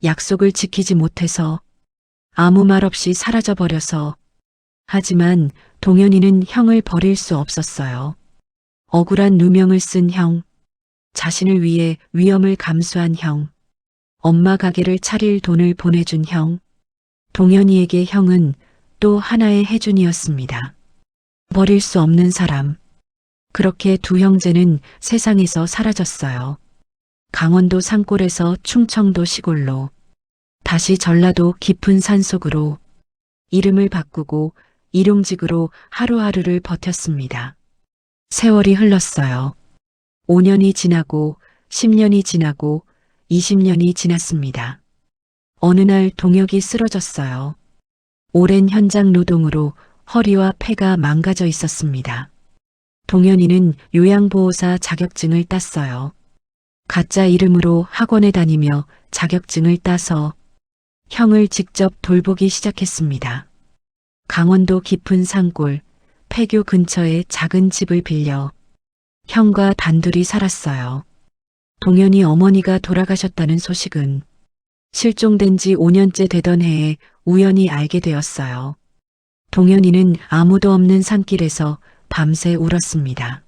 약속을 지키지 못해서 아무 말 없이 사라져버려서. 하지만 동현이는 형을 버릴 수 없었어요. 억울한 누명을 쓴 형, 자신을 위해 위험을 감수한 형, 엄마 가게를 차릴 돈을 보내준 형, 동현이에게 형은 또 하나의 혜준이었습니다. 버릴 수 없는 사람. 그렇게 두 형제는 세상에서 사라졌어요. 강원도 산골에서 충청도 시골로, 다시 전라도 깊은 산속으로 이름을 바꾸고 일용직으로 하루하루를 버텼습니다. 세월이 흘렀어요. 5년이 지나고 10년이 지나고 20년이 지났습니다. 어느 날 동혁이 쓰러졌어요. 오랜 현장 노동으로 허리와 폐가 망가져 있었습니다. 동현이는 요양보호사 자격증을 땄어요. 가짜 이름으로 학원에 다니며 자격증을 따서 형을 직접 돌보기 시작했습니다. 강원도 깊은 산골, 폐교 근처에 작은 집을 빌려 형과 단둘이 살았어요. 동현이 어머니가 돌아가셨다는 소식은 실종된 지 5년째 되던 해에 우연히 알게 되었어요. 동현이는 아무도 없는 산길에서 밤새 울었습니다.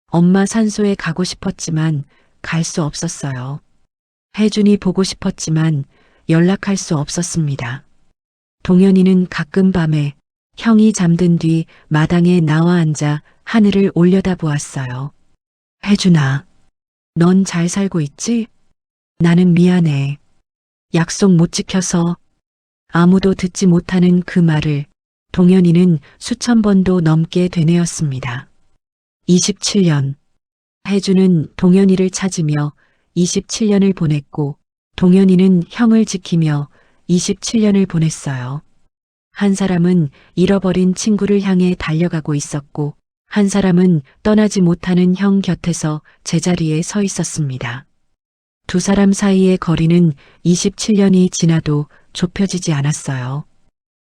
엄마 산소에 가고 싶었지만 갈 수 없었어요. 혜준이 보고 싶었지만 연락할 수 없었습니다. 동현이는 가끔 밤에 형이 잠든 뒤 마당에 나와 앉아 하늘을 올려다보았어요. 혜준아, 넌 잘 살고 있지? 나는 미안해. 약속 못 지켜서. 아무도 듣지 못하는 그 말을 동현이는 수천 번도 넘게 되뇌었습니다. 27년. 혜준은 동현이를 찾으며 27년을 보냈고 동현이는 형을 지키며 27년을 보냈어요. 한 사람은 잃어버린 친구를 향해 달려가고 있었고 한 사람은 떠나지 못하는 형 곁에서 제자리에 서 있었습니다. 두 사람 사이의 거리는 27년이 지나도 좁혀지지 않았어요.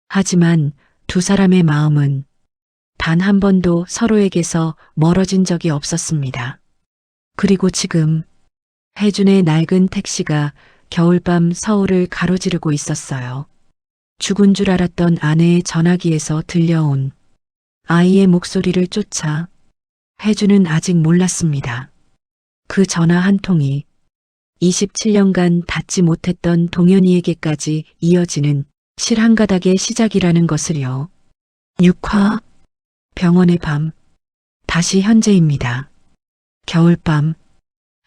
하지만 두 사람의 마음은 단 한 번도 서로에게서 멀어진 적이 없었습니다. 그리고 지금 혜준의 낡은 택시가 겨울밤 서울을 가로지르고 있었어요. 죽은 줄 알았던 아내의 전화기에서 들려온 아이의 목소리를 쫓아 혜준은 아직 몰랐습니다. 그 전화 한 통이 27년간 닿지 못했던 동현이에게까지 이어지는 실 한 가닥의 시작이라는 것을요. 6화 병원의 밤 다시 현재입니다. 겨울밤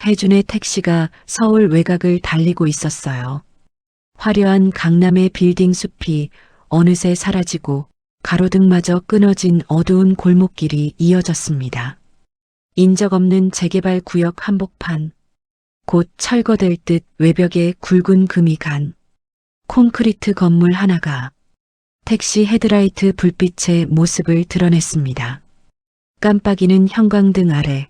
혜준의 택시가 서울 외곽을 달리고 있었어요. 화려한 강남의 빌딩 숲이 어느새 사라지고 가로등마저 끊어진 어두운 골목길이 이어졌습니다. 인적 없는 재개발 구역 한복판, 곧 철거될 듯 외벽에 굵은 금이 간 콘크리트 건물 하나가 택시 헤드라이트 불빛의 모습을 드러냈습니다. 깜빡이는 형광등 아래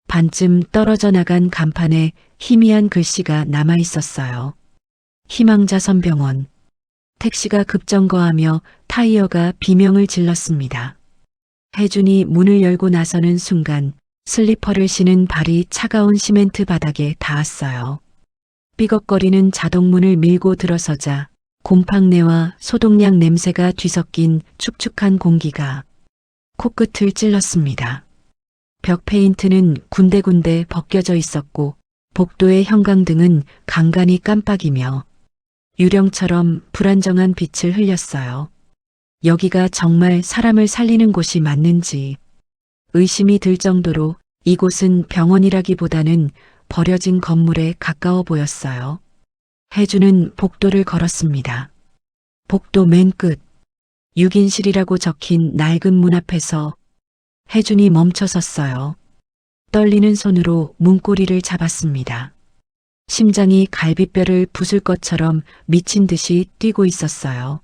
반쯤 떨어져 나간 간판에 희미한 글씨가 남아 있었어요. 희망자선병원. 택시가 급정거하며 타이어가 비명을 질렀습니다. 혜준이 문을 열고 나서는 순간 슬리퍼를 신은 발이 차가운 시멘트 바닥에 닿았어요. 삐걱거리는 자동문을 밀고 들어서자 곰팡내와 소독약 냄새가 뒤섞인 축축한 공기가 코끝을 찔렀습니다. 벽 페인트는 군데군데 벗겨져 있었고 복도의 형광등은 간간히 깜빡이며 유령처럼 불안정한 빛을 흘렸어요. 여기가 정말 사람을 살리는 곳이 맞는지 의심이 들 정도로 이곳은 병원이라기보다는 버려진 건물에 가까워 보였어요. 혜준은 복도를 걸었습니다. 복도 맨 끝 6인실이라고 적힌 낡은 문 앞에서 혜준이 멈춰 섰어요. 떨리는 손으로 문고리를 잡았습니다. 심장이 갈비뼈를 부술 것처럼 미친 듯이 뛰고 있었어요.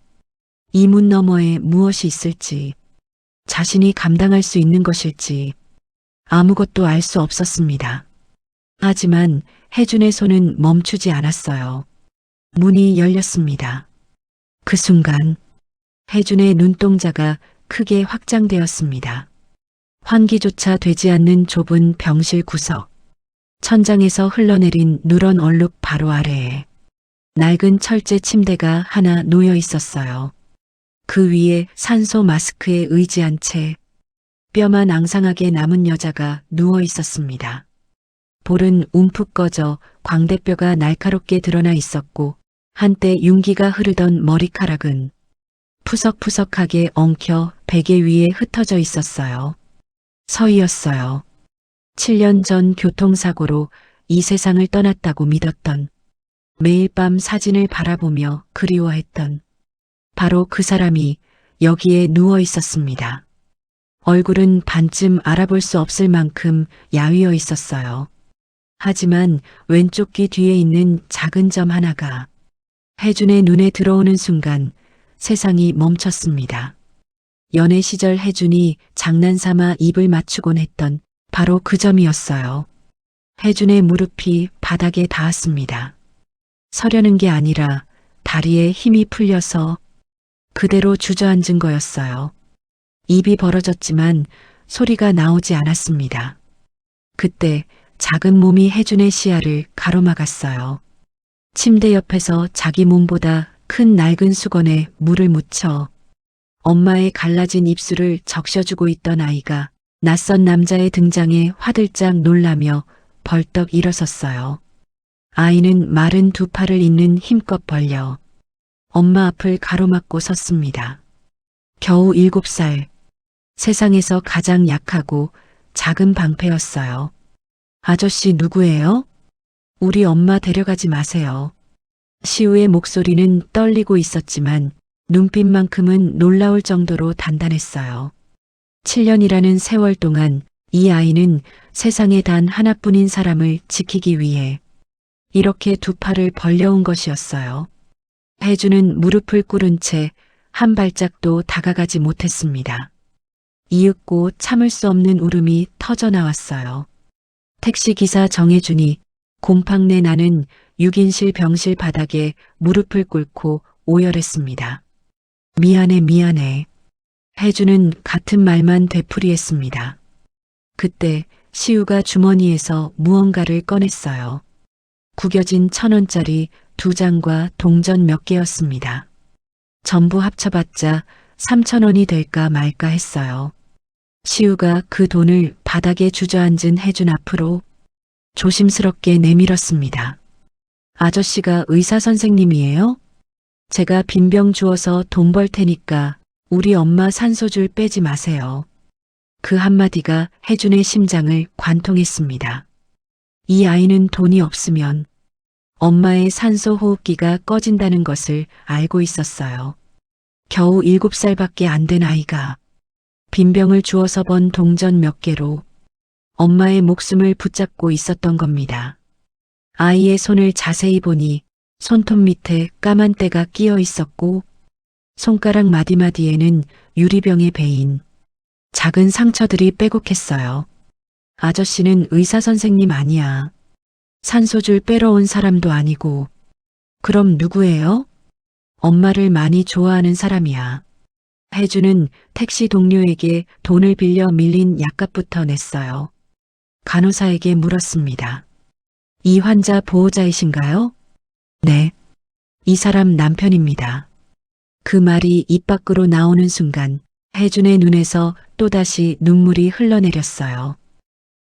이 문 너머에 무엇이 있을지, 자신이 감당할 수 있는 것일지 아무것도 알 수 없었습니다. 하지만 혜준의 손은 멈추지 않았어요. 문이 열렸습니다. 그 순간 혜준의 눈동자가 크게 확장되었습니다. 환기조차 되지 않는 좁은 병실 구석. 천장에서 흘러내린 누런 얼룩 바로 아래에 낡은 철제 침대가 하나 놓여 있었어요. 그 위에 산소 마스크에 의지한 채 뼈만 앙상하게 남은 여자가 누워 있었습니다. 볼은 움푹 꺼져 광대뼈가 날카롭게 드러나 있었고 한때 윤기가 흐르던 머리카락은 푸석푸석하게 엉켜 베개 위에 흩어져 있었어요. 서희였어요. 7년 전 교통사고로 이 세상을 떠났다고 믿었던, 매일 밤 사진을 바라보며 그리워했던 바로 그 사람이 여기에 누워 있었습니다. 얼굴은 반쯤 알아볼 수 없을 만큼 야위어 있었어요. 하지만 왼쪽 귀 뒤에 있는 작은 점 하나가 혜준의 눈에 들어오는 순간 세상이 멈췄습니다. 연애 시절 혜준이 장난삼아 입을 맞추곤 했던 바로 그 점이었어요. 혜준의 무릎이 바닥에 닿았습니다. 서려는 게 아니라 다리에 힘이 풀려서 그대로 주저앉은 거였어요. 입이 벌어졌지만 소리가 나오지 않았습니다. 그때 작은 몸이 혜준의 시야를 가로막았어요. 침대 옆에서 자기 몸보다 큰 낡은 수건에 물을 묻혀 엄마의 갈라진 입술을 적셔주고 있던 아이가 낯선 남자의 등장에 화들짝 놀라며 벌떡 일어섰어요. 아이는 마른 두 팔을 잇는 힘껏 벌려 엄마 앞을 가로막고 섰습니다. 겨우 7살, 세상에서 가장 약하고 작은 방패였어요. 아저씨 누구예요? 우리 엄마 데려가지 마세요. 시우의 목소리는 떨리고 있었지만 눈빛만큼은 놀라울 정도로 단단했어요. 7년이라는 세월 동안 이 아이는 세상에 단 하나뿐인 사람을 지키기 위해 이렇게 두 팔을 벌려온 것이었어요. 혜준은 무릎을 꿇은 채 한 발짝도 다가가지 못했습니다. 이윽고 참을 수 없는 울음이 터져 나왔어요. 택시기사 정혜준이 곰팡내 나는 6인실 병실 바닥에 무릎을 꿇고 오열했습니다. 미안해 미안해. 혜준은 같은 말만 되풀이했습니다. 그때 시우가 주머니에서 무언가를 꺼냈어요. 구겨진 1,000원짜리 2장과 동전 몇 개였습니다. 전부 합쳐봤자 3,000원이 될까 말까 했어요. 시우가 그 돈을 바닥에 주저앉은 혜준 앞으로 조심스럽게 내밀었습니다. 아저씨가 의사 선생님이에요? 제가 빈병 주어서 돈 벌 테니까 우리 엄마 산소줄 빼지 마세요. 그 한마디가 혜준의 심장을 관통했습니다. 이 아이는 돈이 없으면 엄마의 산소 호흡기가 꺼진다는 것을 알고 있었어요. 겨우 7살밖에 안 된 아이가 빈병을 주워서 번 동전 몇 개로 엄마의 목숨을 붙잡고 있었던 겁니다. 아이의 손을 자세히 보니 손톱 밑에 까만 때가 끼어 있었고 손가락 마디마디에는 유리병에 베인 작은 상처들이 빼곡했어요. 아저씨는 의사 선생님 아니야. 산소줄 빼러 온 사람도 아니고. 그럼 누구예요? 엄마를 많이 좋아하는 사람이야. 혜준은 택시 동료에게 돈을 빌려 밀린 약값부터 냈어요. 간호사에게 물었습니다. 이 환자 보호자이신가요? 네. 이 사람 남편입니다. 그 말이 입 밖으로 나오는 순간 혜준의 눈에서 또다시 눈물이 흘러내렸어요.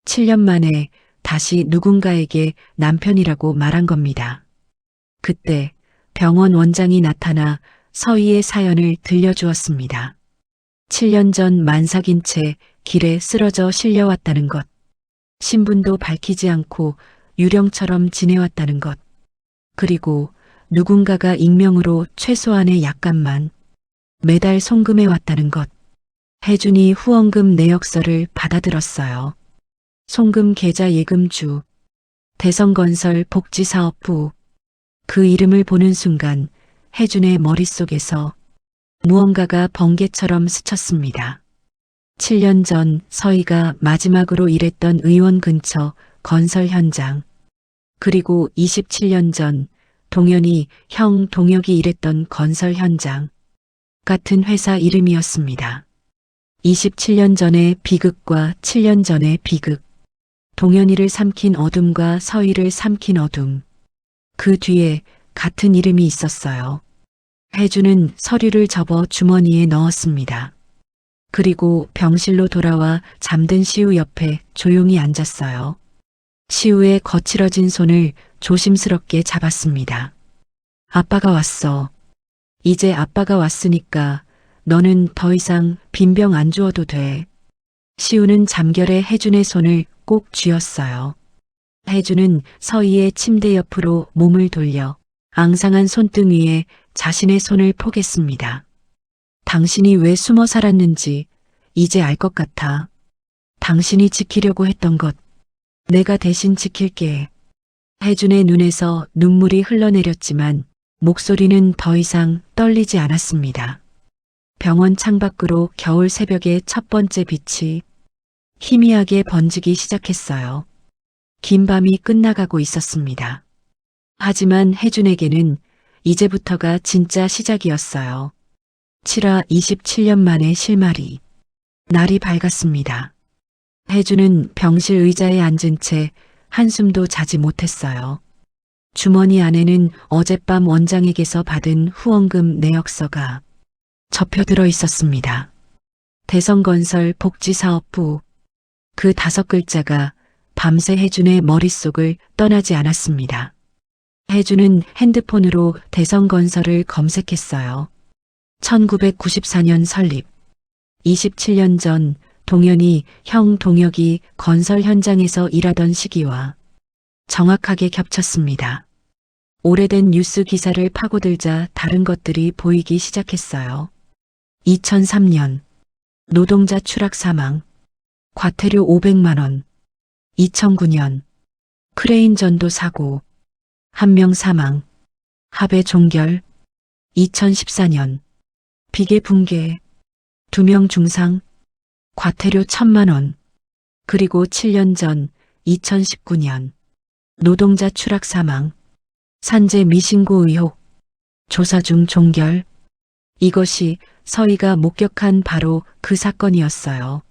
7년 만에 다시 누군가에게 남편이라고 말한 겁니다. 그때 병원 원장이 나타나 서희의 사연을 들려주었습니다. 7년 전 만삭인 채 길에 쓰러져 실려왔다는 것. 신분도 밝히지 않고 유령처럼 지내왔다는 것. 그리고 누군가가 익명으로 최소한의 약값만 매달 송금해 왔다는 것. 혜준이 후원금 내역서를 받아들었어요. 송금 계좌 예금주, 대성건설 복지사업부. 그 이름을 보는 순간 혜준의 머릿속에서 무언가가 번개처럼 스쳤습니다. 7년 전 서희가 마지막으로 일했던 의원 근처 건설 현장, 그리고 27년 전 동현이 형 동혁이 일했던 건설 현장, 같은 회사 이름이었습니다. 27년 전의 비극과 7년 전의 비극, 동현이를 삼킨 어둠과 서희를 삼킨 어둠, 그 뒤에 같은 이름이 있었어요. 혜주는 서류를 접어 주머니에 넣었습니다. 그리고 병실로 돌아와 잠든 시우 옆에 조용히 앉았어요. 시우의 거칠어진 손을 조심스럽게 잡았습니다. 아빠가 왔어. 이제 아빠가 왔으니까 너는 더 이상 빈병 안 주어도 돼. 시우는 잠결에 혜준의 손을 꼭 쥐었어요. 혜준은 서희의 침대 옆으로 몸을 돌려 앙상한 손등 위에 자신의 손을 포겠습니다. 당신이 왜 숨어 살았는지 이제 알 것 같아. 당신이 지키려고 했던 것, 내가 대신 지킬게. 혜준의 눈에서 눈물이 흘러내렸지만 목소리는 더 이상 떨리지 않았습니다. 병원 창밖으로 겨울 새벽의 첫 번째 빛이 희미하게 번지기 시작했어요. 긴 밤이 끝나가고 있었습니다. 하지만 혜준에게는 이제부터가 진짜 시작이었어요. 7화 27년 만의 실마리. 날이 밝았습니다. 혜준은 병실 의자에 앉은 채 한숨도 자지 못했어요. 주머니 안에는 어젯밤 원장에게서 받은 후원금 내역서가 접혀들어 있었습니다. 대성건설 복지사업부. 그 5글자가 밤새 혜준의 머릿속을 떠나지 않았습니다. 혜준은 핸드폰으로 대성건설을 검색했어요. 1994년 설립. 27년 전 동현이 형 동혁이 건설 현장에서 일하던 시기와 정확하게 겹쳤습니다. 오래된 뉴스 기사를 파고들자 다른 것들이 보이기 시작했어요. 2003년 노동자 추락 사망, 과태료 500만 원. 2009년 크레인 전도 사고, 1명 사망, 합의 종결. 2014년 비계 붕괴, 2명 중상, 과태료 1,000만 원. 그리고 7년 전 2019년 노동자 추락 사망, 산재 미신고 의혹, 조사 중 종결. 이것이 서희가 목격한 바로 그 사건이었어요.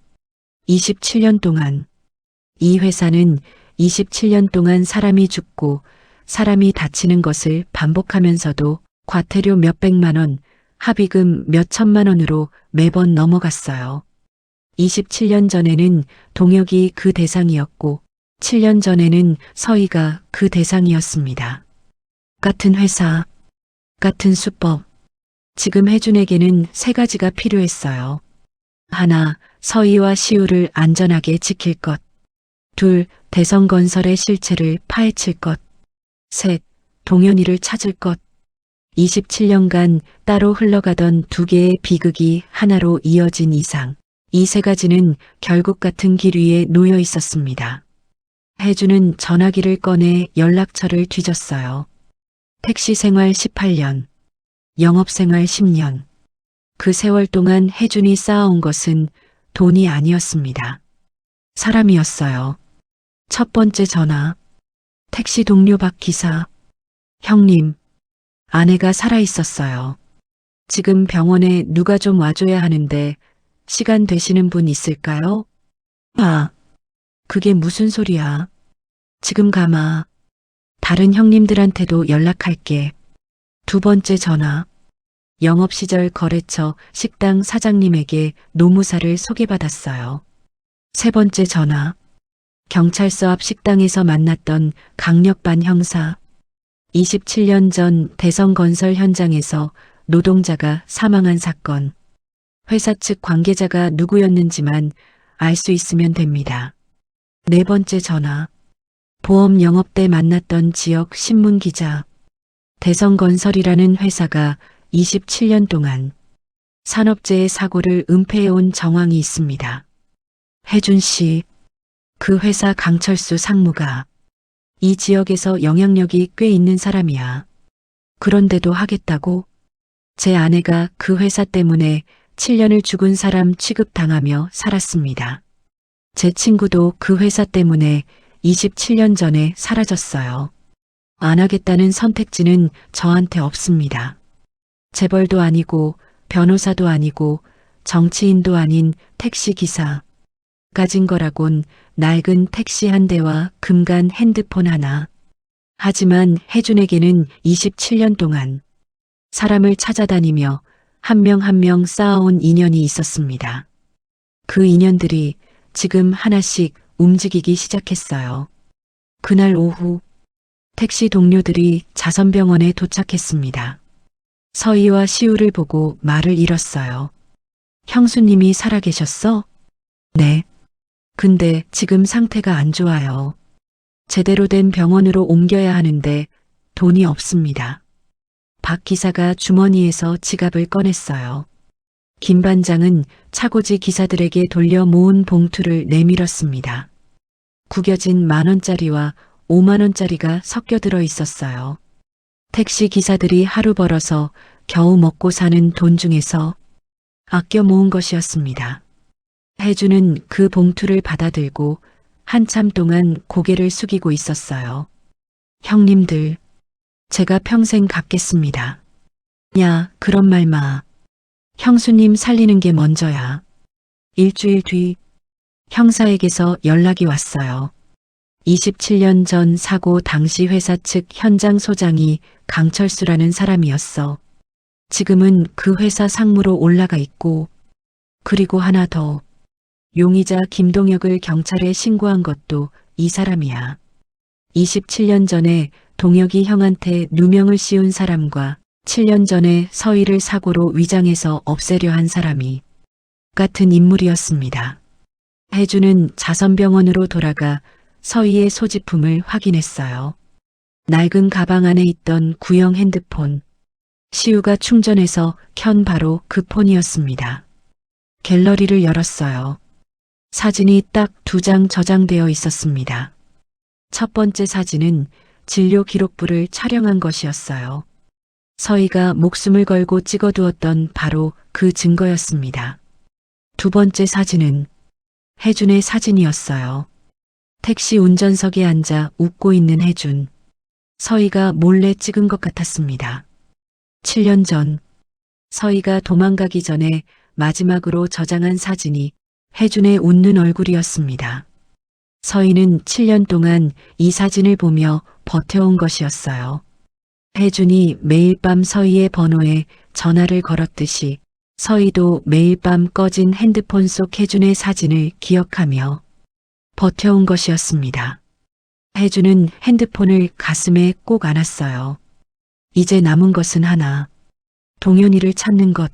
27년 동안 이 회사는 27년 동안 사람이 죽고 사람이 다치는 것을 반복하면서도 과태료 몇백만 원, 합의금 몇천만 원으로 매번 넘어갔어요. 27년 전에는 동혁이 그 대상이었고 7년 전에는 서희가 그 대상이었습니다. 같은 회사, 같은 수법. 지금 혜준에게는 3가지가 필요했어요. 하나, 서희와 시우를 안전하게 지킬 것. 둘, 대성건설의 실체를 파헤칠 것. 셋, 동현이를 찾을 것. 27년간 따로 흘러가던 2개의 비극이 하나로 이어진 이상, 이 3가지는 결국 같은 길 위에 놓여 있었습니다. 혜준은 전화기를 꺼내 연락처를 뒤졌어요. 택시 생활 18년, 영업 생활 10년. 그 세월 동안 혜준이 쌓아온 것은 돈이 아니었습니다. 사람이었어요. 첫 번째 전화. 택시 동료 박 기사. 형님, 아내가 살아 있었어요. 지금 병원에 누가 좀 와줘야 하는데 시간 되시는 분 있을까요? 아, 그게 무슨 소리야. 지금 가마. 다른 형님들한테도 연락할게. 두 번째 전화. 영업 시절 거래처 식당 사장님에게 노무사를 소개받았어요. 세 번째 전화. 경찰서 앞 식당에서 만났던 강력반 형사. 27년 전 대성건설 현장에서 노동자가 사망한 사건. 회사 측 관계자가 누구였는지만 알 수 있으면 됩니다. 네 번째 전화. 보험 영업 때 만났던 지역 신문 기자. 대성건설이라는 회사가 27년 동안 산업재해 사고를 은폐해온 정황이 있습니다. 혜준 씨, 그 회사 강철수 상무가 이 지역에서 영향력이 꽤 있는 사람이야. 그런데도 하겠다고? 제 아내가 그 회사 때문에 7년을 죽은 사람 취급당하며 살았습니다. 제 친구도 그 회사 때문에 27년 전에 사라졌어요. 안 하겠다는 선택지는 저한테 없습니다. 재벌도 아니고 변호사도 아니고 정치인도 아닌 택시기사. 가진 거라곤 낡은 택시 한 대와 금간 핸드폰 하나. 하지만 혜준에게는 27년 동안 사람을 찾아다니며 한 명 한 명 쌓아온 인연이 있었습니다. 그 인연들이 지금 하나씩 움직이기 시작했어요. 그날 오후 택시 동료들이 자선병원에 도착했습니다. 서희와 시우를 보고 말을 잃었어요. 형수님이 살아계셨어? 네. 근데 지금 상태가 안 좋아요. 제대로 된 병원으로 옮겨야 하는데 돈이 없습니다. 박 기사가 주머니에서 지갑을 꺼냈어요. 김 반장은 차고지 기사들에게 돌려 모은 봉투를 내밀었습니다. 구겨진 10,000원짜리와 50,000원짜리가 섞여 들어 있었어요. 택시 기사들이 하루 벌어서 겨우 먹고 사는 돈 중에서 아껴 모은 것이었습니다. 혜주는 그 봉투를 받아들고 한참 동안 고개를 숙이고 있었어요. 형님들, 제가 평생 갚겠습니다. 야, 그런 말 마. 형수님 살리는 게 먼저야. 일주일 뒤 형사에게서 연락이 왔어요. 27년 전 사고 당시 회사 측 현장 소장이 강철수라는 사람이었어. 지금은 그 회사 상무로 올라가 있고, 그리고 하나 더. 용의자 김동혁을 경찰에 신고한 것도 이 사람이야. 27년 전에 동혁이 형한테 누명을 씌운 사람과 7년 전에 서희를 사고로 위장해서 없애려 한 사람이 같은 인물이었습니다. 혜주는 자선병원으로 돌아가 서희의 소지품을 확인했어요. 낡은 가방 안에 있던 구형 핸드폰. 시우가 충전해서 켠 바로 그 폰이었습니다. 갤러리를 열었어요. 사진이 딱 2장 저장되어 있었습니다. 첫 번째 사진은 진료 기록부를 촬영한 것이었어요. 서희가 목숨을 걸고 찍어두었던 바로 그 증거였습니다. 두 번째 사진은 혜준의 사진이었어요. 택시 운전석에 앉아 웃고 있는 혜준. 서희가 몰래 찍은 것 같았습니다. 7년 전 서희가 도망가기 전에 마지막으로 저장한 사진이 혜준의 웃는 얼굴이었습니다. 서희는 7년 동안 이 사진을 보며 버텨온 것이었어요. 혜준이 매일 밤 서희의 번호에 전화를 걸었듯이 서희도 매일 밤 꺼진 핸드폰 속 혜준의 사진을 기억하며 버텨온 것이었습니다. 혜준은 핸드폰을 가슴에 꼭 안았어요. 이제 남은 것은 하나. 동현이를 찾는 것.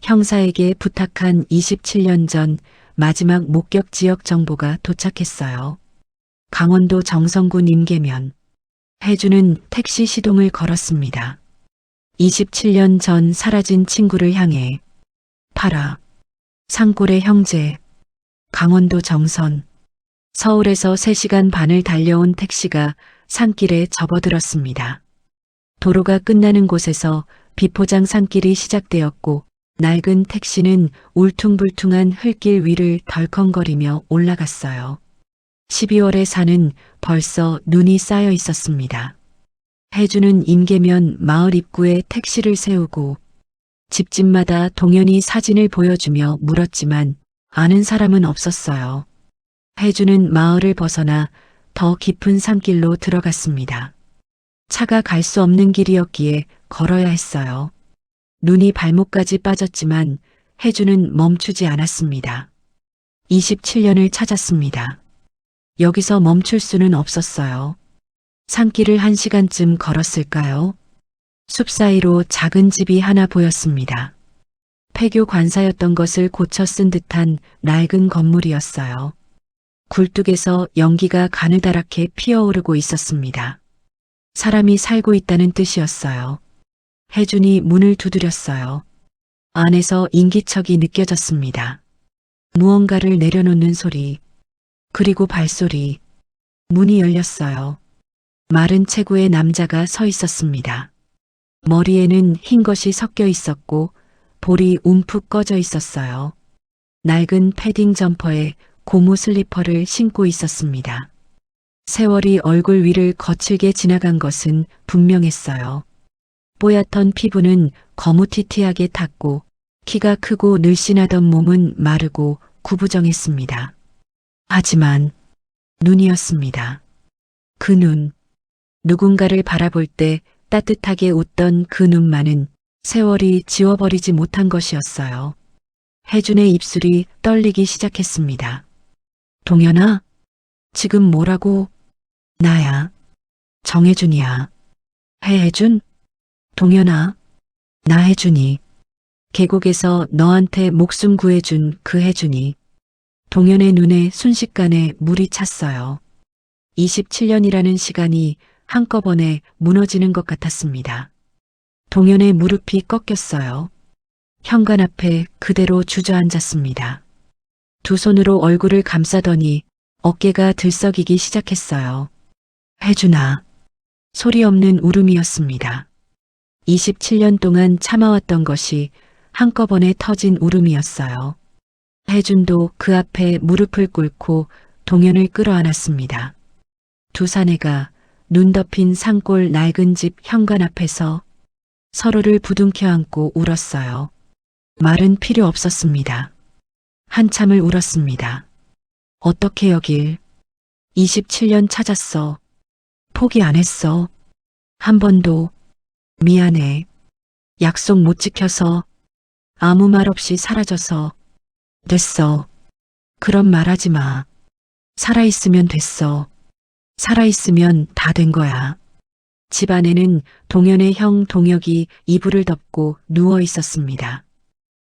형사에게 부탁한 27년 전 마지막 목격 지역 정보가 도착했어요. 강원도 정선군 임계면. 혜주는 택시 시동을 걸었습니다. 27년 전 사라진 친구를 향해. 파라. 산골의 형제. 강원도 정선. 서울에서 3시간 반을 달려온 택시가 산길에 접어들었습니다. 도로가 끝나는 곳에서 비포장 산길이 시작되었고 낡은 택시는 울퉁불퉁한 흙길 위를 덜컹거리며 올라갔어요. 12월의 산은 벌써 눈이 쌓여 있었습니다. 혜주는 임계면 마을 입구에 택시를 세우고 집집마다 동현이 사진을 보여주며 물었지만 아는 사람은 없었어요. 혜주는 마을을 벗어나 더 깊은 산길로 들어갔습니다. 차가 갈 수 없는 길이었기에 걸어야 했어요. 눈이 발목까지 빠졌지만 혜주는 멈추지 않았습니다. 27년을 찾았습니다. 여기서 멈출 수는 없었어요. 산길을 1시간쯤 걸었을까요? 숲 사이로 작은 집이 하나 보였습니다. 폐교 관사였던 것을 고쳐 쓴 듯한 낡은 건물이었어요. 굴뚝에서 연기가 가느다랗게 피어오르고 있었습니다. 사람이 살고 있다는 뜻이었어요. 혜준이 문을 두드렸어요. 안에서 인기척이 느껴졌습니다. 무언가를 내려놓는 소리, 그리고 발소리, 문이 열렸어요. 마른 체구의 남자가 서 있었습니다. 머리에는 흰 것이 섞여 있었고 볼이 움푹 꺼져 있었어요. 낡은 패딩 점퍼에 고무 슬리퍼를 신고 있었습니다. 세월이 얼굴 위를 거칠게 지나간 것은 분명했어요. 뽀얗던 피부는 거무튀튀하게 탔고 키가 크고 늘씬하던 몸은 마르고 구부정했습니다. 하지만 눈이었습니다. 그 눈, 누군가를 바라볼 때 따뜻하게 웃던 그 눈만은 세월이 지워버리지 못한 것이었어요. 혜준의 입술이 떨리기 시작했습니다. 동현아, 지금 뭐라고? 나야. 정혜준이야. 혜준? 동현아, 나 혜준이. 계곡에서 너한테 목숨 구해준 그 혜준이. 동현의 눈에 순식간에 물이 찼어요. 27년이라는 시간이 한꺼번에 무너지는 것 같았습니다. 동현의 무릎이 꺾였어요. 현관 앞에 그대로 주저앉았습니다. 두 손으로 얼굴을 감싸더니 어깨가 들썩이기 시작했어요. 혜준아. 소리 없는 울음이었습니다. 27년 동안 참아왔던 것이 한꺼번에 터진 울음이었어요. 혜준도 그 앞에 무릎을 꿇고 동현을 끌어안았습니다. 두 사내가 눈 덮인 산골 낡은 집 현관 앞에서 서로를 부둥켜 안고 울었어요. 말은 필요 없었습니다. 한참을 울었습니다. 어떻게 여길? 27년 찾았어. 포기 안 했어. 한 번도. 미안해. 약속 못 지켜서. 아무 말 없이 사라져서. 됐어. 그런 말 하지 마. 살아있으면 됐어. 살아있으면 다 된 거야. 집 안에는 동현의 형 동혁이 이불을 덮고 누워 있었습니다.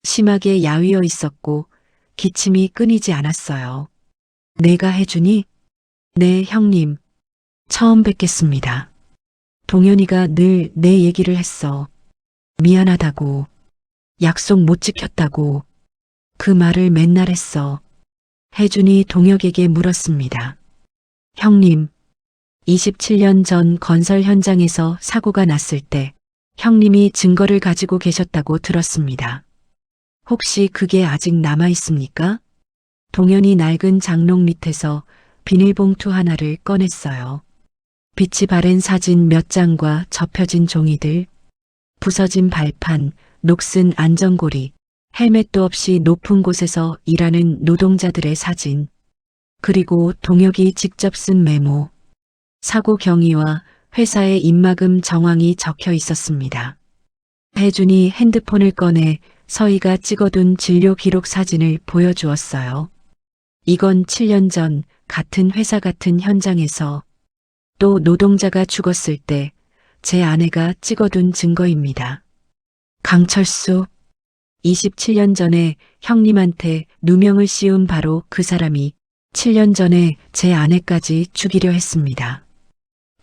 심하게 야위어 있었고 기침이 끊이지 않았어요. 내가 해주니? 네, 형님. 처음 뵙겠습니다. 동현이가 늘 내 얘기를 했어. 미안하다고. 약속 못 지켰다고. 그 말을 맨날 했어. 혜준이 동혁에게 물었습니다. 형님, 27년 전 건설 현장에서 사고가 났을 때 형님이 증거를 가지고 계셨다고 들었습니다. 혹시 그게 아직 남아 있습니까? 동현이 낡은 장롱 밑에서 비닐봉투 하나를 꺼냈어요. 빛이 바랜 사진 몇 장과 접혀진 종이들, 부서진 발판, 녹슨 안전고리, 헬멧도 없이 높은 곳에서 일하는 노동자들의 사진, 그리고 동혁이 직접 쓴 메모, 사고 경위와 회사의 입마금 정황이 적혀 있었습니다. 혜준이 핸드폰을 꺼내 서희가 찍어둔 진료 기록 사진을 보여주었어요. 이건 7년 전 같은 회사 같은 현장에서 또 노동자가 죽었을 때 제 아내가 찍어둔 증거입니다. 강철수, 27년 전에 형님한테 누명을 씌운 바로 그 사람이 7년 전에 제 아내까지 죽이려 했습니다.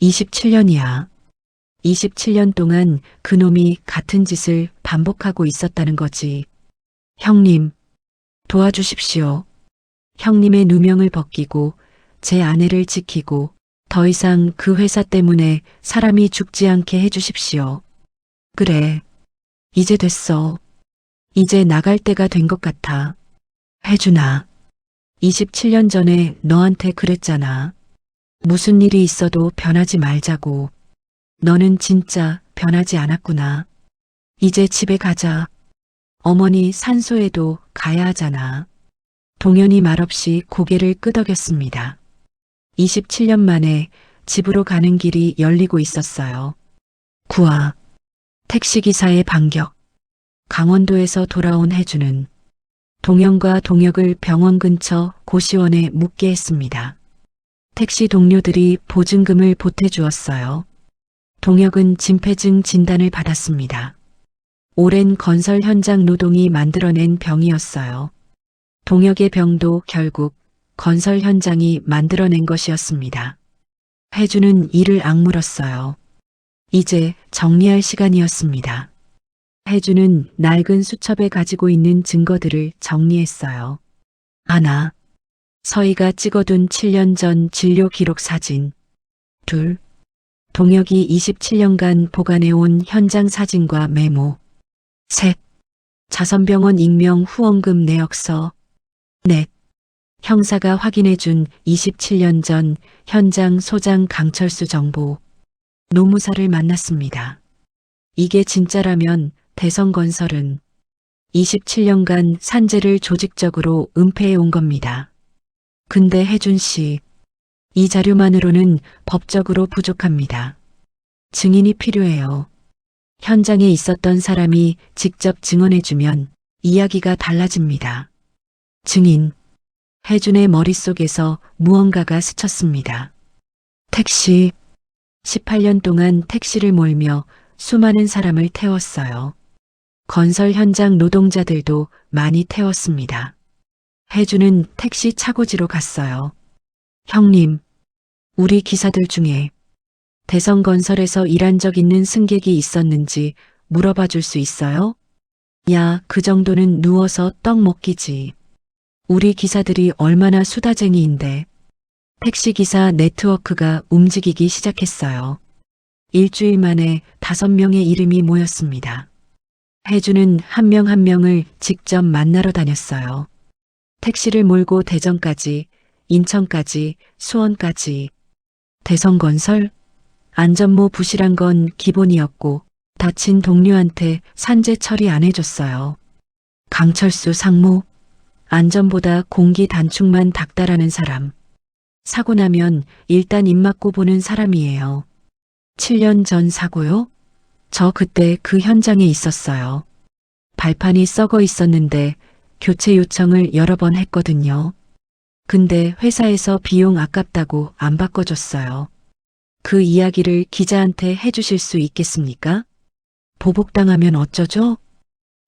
27년이야. 27년 동안 그놈이 같은 짓을 반복하고 있었다는 거지. 형님, 도와주십시오. 형님의 누명을 벗기고 제 아내를 지키고 더 이상 그 회사 때문에 사람이 죽지 않게 해주십시오. 그래. 이제 됐어. 이제 나갈 때가 된 것 같아. 혜준아. 27년 전에 너한테 그랬잖아. 무슨 일이 있어도 변하지 말자고. 너는 진짜 변하지 않았구나. 이제 집에 가자. 어머니 산소에도 가야 하잖아. 동현이 말없이 고개를 끄덕였습니다. 27년 만에 집으로 가는 길이 열리고 있었어요. 구아. 택시기사의 반격. 강원도에서 돌아온 혜주는 동현과 동혁을 병원 근처 고시원에 묵게 했습니다. 택시 동료들이 보증금을 보태주었어요. 동혁은 진폐증 진단을 받았습니다. 오랜 건설 현장 노동이 만들어낸 병이었어요. 동혁의 병도 결국 건설 현장이 만들어낸 것이었습니다. 혜주는 이를 악물었어요. 이제 정리할 시간이었습니다. 혜주는 낡은 수첩에 가지고 있는 증거들을 정리했어요. 하나, 서희가 찍어둔 7년 전 진료 기록 사진. 둘, 동혁이 27년간 보관해온 현장 사진과 메모. 셋, 자선병원 익명 후원금 내역서. 넷, 형사가 확인해준 27년 전 현장 소장 강철수 정보. 노무사를 만났습니다. 이게 진짜라면 대성건설은 27년간 산재를 조직적으로 은폐해 온 겁니다. 근데 혜준 씨, 이 자료만으로는 법적으로 부족합니다. 증인이 필요해요. 현장에 있었던 사람이 직접 증언해주면 이야기가 달라집니다. 증인. 혜준의 머릿속에서 무언가가 스쳤습니다. 택시. 18년 동안 택시를 몰며 수많은 사람을 태웠어요. 건설 현장 노동자들도 많이 태웠습니다. 혜준은 택시 차고지로 갔어요. 형님, 우리 기사들 중에 대성건설에서 일한 적 있는 승객이 있었는지 물어봐 줄 수 있어요? 야, 그 정도는 누워서 떡 먹기지. 우리 기사들이 얼마나 수다쟁이인데. 택시기사 네트워크가 움직이기 시작했어요. 일주일 만에 5명의 이름이 모였습니다. 혜주는 한 명 한 명을 직접 만나러 다녔어요. 택시를 몰고 대전까지, 인천까지, 수원까지. 대성건설? 안전모 부실한 건 기본이었고 다친 동료한테 산재 처리 안 해줬어요. 강철수 상무? 안전보다 공기 단축만 닥달하는 사람. 사고 나면 일단 입 막고 보는 사람이에요. 7년 전 사고요? 저 그때 그 현장에 있었어요. 발판이 썩어 있었는데 교체 요청을 여러 번 했거든요. 근데 회사에서 비용 아깝다고 안 바꿔줬어요. 그 이야기를 기자한테 해주실 수 있겠습니까? 보복당하면 어쩌죠?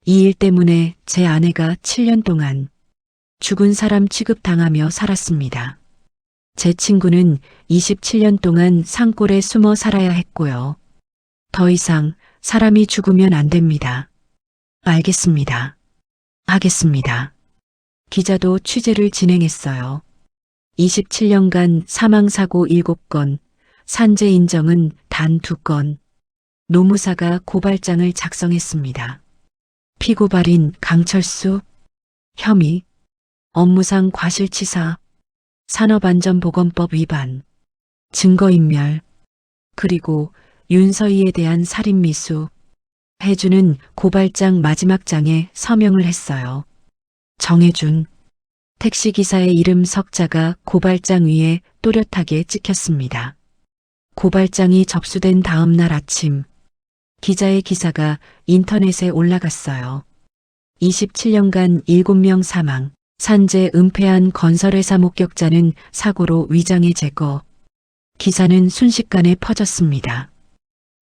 이 일 때문에 제 아내가 7년 동안 죽은 사람 취급당하며 살았습니다. 제 친구는 27년 동안 산골에 숨어 살아야 했고요. 더 이상 사람이 죽으면 안 됩니다. 알겠습니다. 하겠습니다. 기자도 취재를 진행했어요. 27년간 사망사고 7건, 산재 인정은 단 2건. 노무사가 고발장을 작성했습니다. 피고발인 강철수, 혐의, 업무상 과실치사, 산업안전보건법 위반, 증거인멸, 그리고 윤서희에 대한 살인미수. 혜주는 고발장 마지막 장에 서명을 했어요. 정혜준. 택시기사의 이름 석자가 고발장 위에 또렷하게 찍혔습니다. 고발장이 접수된 다음 날 아침, 기자의 기사가 인터넷에 올라갔어요. 27년간 7명 사망, 산재 은폐한 건설회사 목격자는 사고로 위장해 제거. 기사는 순식간에 퍼졌습니다.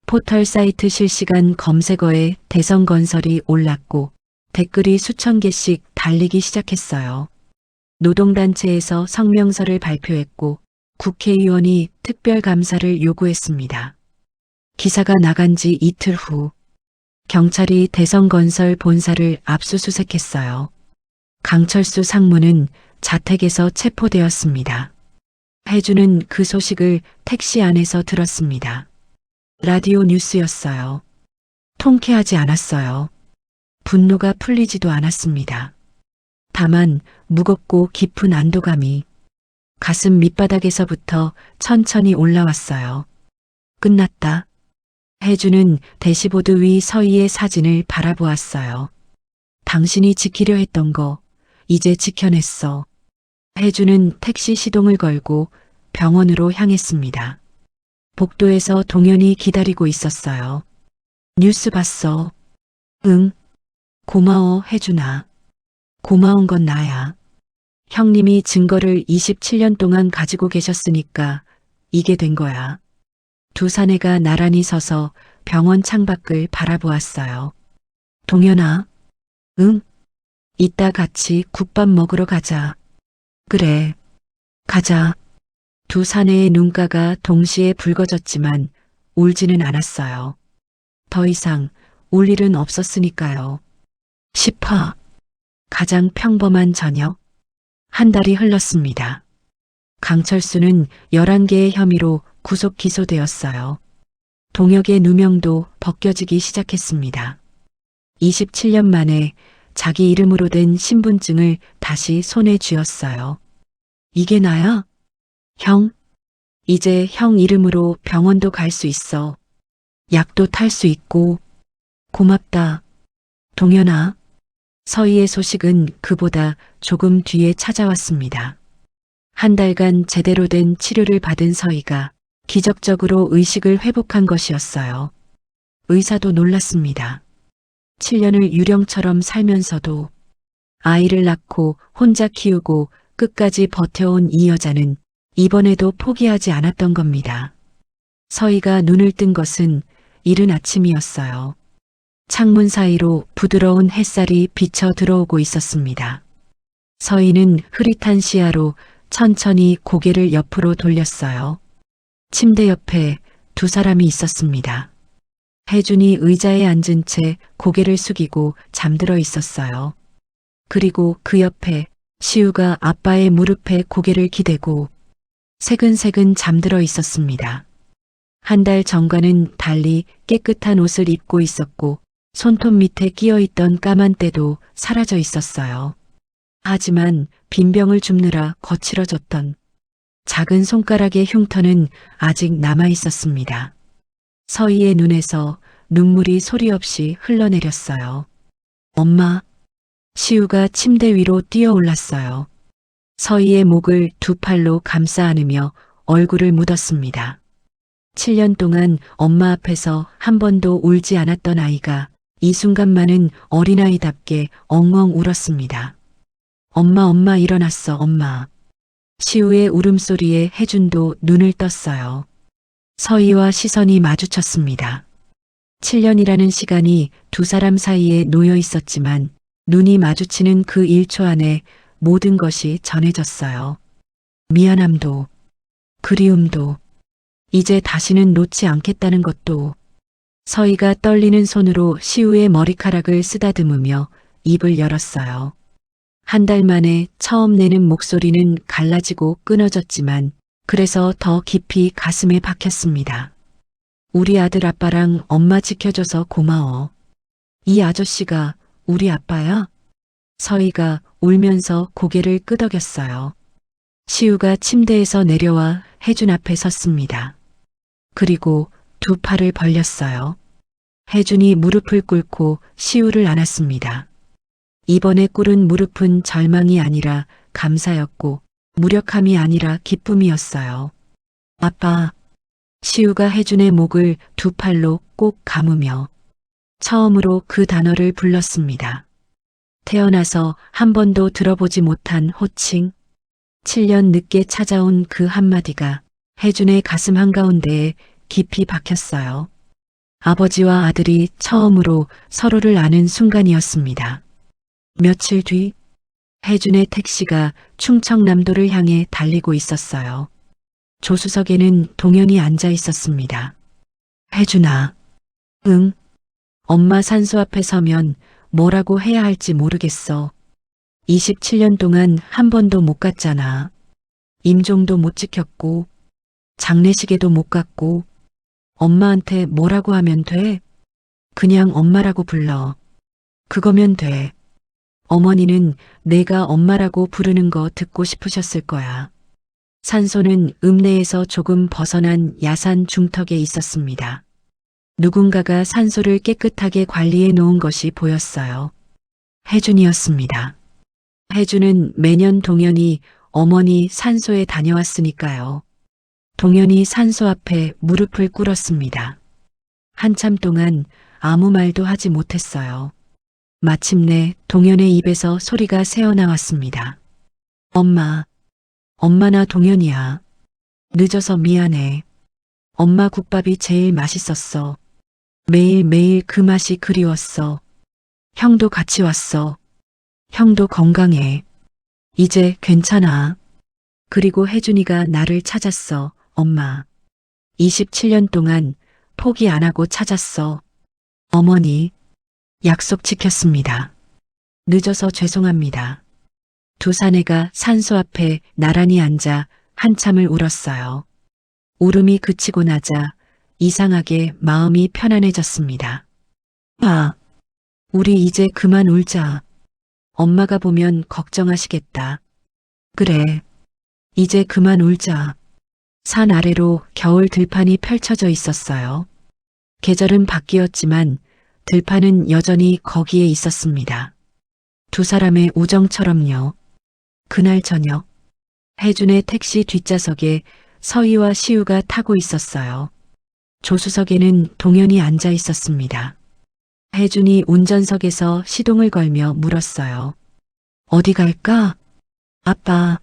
포털 사이트 실시간 검색어에 대성건설이 올랐고 댓글이 수천 개씩 달리기 시작했어요. 노동단체에서 성명서를 발표했고 국회의원이 특별감사를 요구했습니다. 기사가 나간 지 이틀 후 경찰이 대성건설 본사를 압수수색했어요. 강철수 상무는 자택에서 체포되었습니다. 혜주는 그 소식을 택시 안에서 들었습니다. 라디오 뉴스였어요. 통쾌하지 않았어요. 분노가 풀리지도 않았습니다. 다만 무겁고 깊은 안도감이 가슴 밑바닥에서부터 천천히 올라왔어요. 끝났다. 혜주는 대시보드 위 서희의 사진을 바라보았어요. 당신이 지키려 했던 거 이제 지켜냈어. 혜주는 택시 시동을 걸고 병원으로 향했습니다. 복도에서 동현이 기다리고 있었어요. 뉴스 봤어. 응. 고마워, 혜준아. 고마운 건 나야. 형님이 증거를 27년 동안 가지고 계셨으니까 이게 된 거야. 두 사내가 나란히 서서 병원 창밖을 바라보았어요. 동현아. 응. 이따 같이 국밥 먹으러 가자. 그래. 가자. 두 사내의 눈가가 동시에 붉어졌지만 울지는 않았어요. 더 이상 울 일은 없었으니까요. 10화. 가장 평범한 저녁. 한 달이 흘렀습니다. 강철수는 11개의 혐의로 구속 기소되었어요. 동혁의 누명도 벗겨지기 시작했습니다. 27년 만에 자기 이름으로 된 신분증을 다시 손에 쥐었어요. 이게 나야? 형? 이제 형 이름으로 병원도 갈 수 있어. 약도 탈 수 있고. 고맙다. 동현아. 서희의 소식은 그보다 조금 뒤에 찾아왔습니다. 한 달간 제대로 된 치료를 받은 서희가 기적적으로 의식을 회복한 것이었어요. 의사도 놀랐습니다. 7년을 유령처럼 살면서도 아이를 낳고 혼자 키우고 끝까지 버텨온 이 여자는 이번에도 포기하지 않았던 겁니다. 서희가 눈을 뜬 것은 이른 아침이었어요. 창문 사이로 부드러운 햇살이 비쳐 들어오고 있었습니다. 서희는 흐릿한 시야로 천천히 고개를 옆으로 돌렸어요. 침대 옆에 두 사람이 있었습니다. 혜준이 의자에 앉은 채 고개를 숙이고 잠들어 있었어요. 그리고 그 옆에 시우가 아빠의 무릎에 고개를 기대고 새근새근 잠들어 있었습니다. 한 달 전과는 달리 깨끗한 옷을 입고 있었고 손톱 밑에 끼어있던 까만 때도 사라져 있었어요. 하지만 빈병을 줍느라 거칠어졌던 작은 손가락의 흉터는 아직 남아 있었습니다. 서희의 눈에서 눈물이 소리 없이 흘러내렸어요. 엄마. 시우가 침대 위로 뛰어올랐어요. 서희의 목을 두 팔로 감싸 안으며 얼굴을 묻었습니다. 7년 동안 엄마 앞에서 한 번도 울지 않았던 아이가 이 순간만은 어린아이답게 엉엉 울었습니다. 엄마 일어났어, 엄마. 시우의 울음소리에 혜준도 눈을 떴어요. 서희와 시선이 마주쳤습니다. 7년이라는 시간이 두 사람 사이에 놓여 있었지만 눈이 마주치는 그 1초 안에 모든 것이 전해졌어요. 미안함도, 그리움도, 이제 다시는 놓지 않겠다는 것도. 서희가 떨리는 손으로 시우의 머리카락을 쓰다듬으며 입을 열었어요. 한 달 만에 처음 내는 목소리는 갈라지고 끊어졌지만 그래서 더 깊이 가슴에 박혔습니다. 우리 아들 아빠랑 엄마 지켜줘서 고마워. 이 아저씨가 우리 아빠야? 서희가 울면서 고개를 끄덕였어요. 시우가 침대에서 내려와 혜준 앞에 섰습니다. 그리고 두 팔을 벌렸어요. 혜준이 무릎을 꿇고 시우를 안았습니다. 이번에 꿇은 무릎은 절망이 아니라 감사였고 무력함이 아니라 기쁨이었어요. 아빠. 시우가 혜준의 목을 두 팔로 꼭 감으며 처음으로 그 단어를 불렀습니다. 태어나서 한 번도 들어보지 못한 호칭. 7년 늦게 찾아온 그 한마디가 혜준의 가슴 한가운데에 깊이 박혔어요. 아버지와 아들이 처음으로 서로를 아는 순간이었습니다. 며칠 뒤 혜준의 택시가 충청남도를 향해 달리고 있었어요. 조수석에는 동현이 앉아 있었습니다. 혜준아. 응. 엄마 산소 앞에 서면 뭐라고 해야 할지 모르겠어. 27년 동안 한 번도 못 갔잖아. 임종도 못 지켰고 장례식에도 못 갔고 엄마한테 뭐라고 하면 돼? 그냥 엄마라고 불러. 그거면 돼. 어머니는 내가 엄마라고 부르는 거 듣고 싶으셨을 거야. 산소는 읍내에서 조금 벗어난 야산 중턱에 있었습니다. 누군가가 산소를 깨끗하게 관리해 놓은 것이 보였어요. 혜준이었습니다. 혜준은 매년 동현이 어머니 산소에 다녀왔으니까요. 동현이 산소 앞에 무릎을 꿇었습니다. 한참 동안 아무 말도 하지 못했어요. 마침내 동현의 입에서 소리가 새어나왔습니다. 엄마. 엄마나 동현이야. 늦어서 미안해. 엄마 국밥이 제일 맛있었어. 매일매일 그 맛이 그리웠어. 형도 같이 왔어. 형도 건강해. 이제 괜찮아. 그리고 혜준이가 나를 찾았어, 엄마. 27년 동안 포기 안 하고 찾았어. 어머니. 약속 지켰습니다. 늦어서 죄송합니다. 두 사내가 산소 앞에 나란히 앉아 한참을 울었어요. 울음이 그치고 나자 이상하게 마음이 편안해졌습니다. 아, 우리 이제 그만 울자. 엄마가 보면 걱정하시겠다. 그래, 이제 그만 울자. 산 아래로 겨울 들판이 펼쳐져 있었어요. 계절은 바뀌었지만 들판은 여전히 거기에 있었습니다. 두 사람의 우정처럼요. 그날 저녁, 혜준의 택시 뒷좌석에 서희와 시우가 타고 있었어요. 조수석에는 동현이 앉아 있었습니다. 혜준이 운전석에서 시동을 걸며 물었어요. 어디 갈까? 아빠,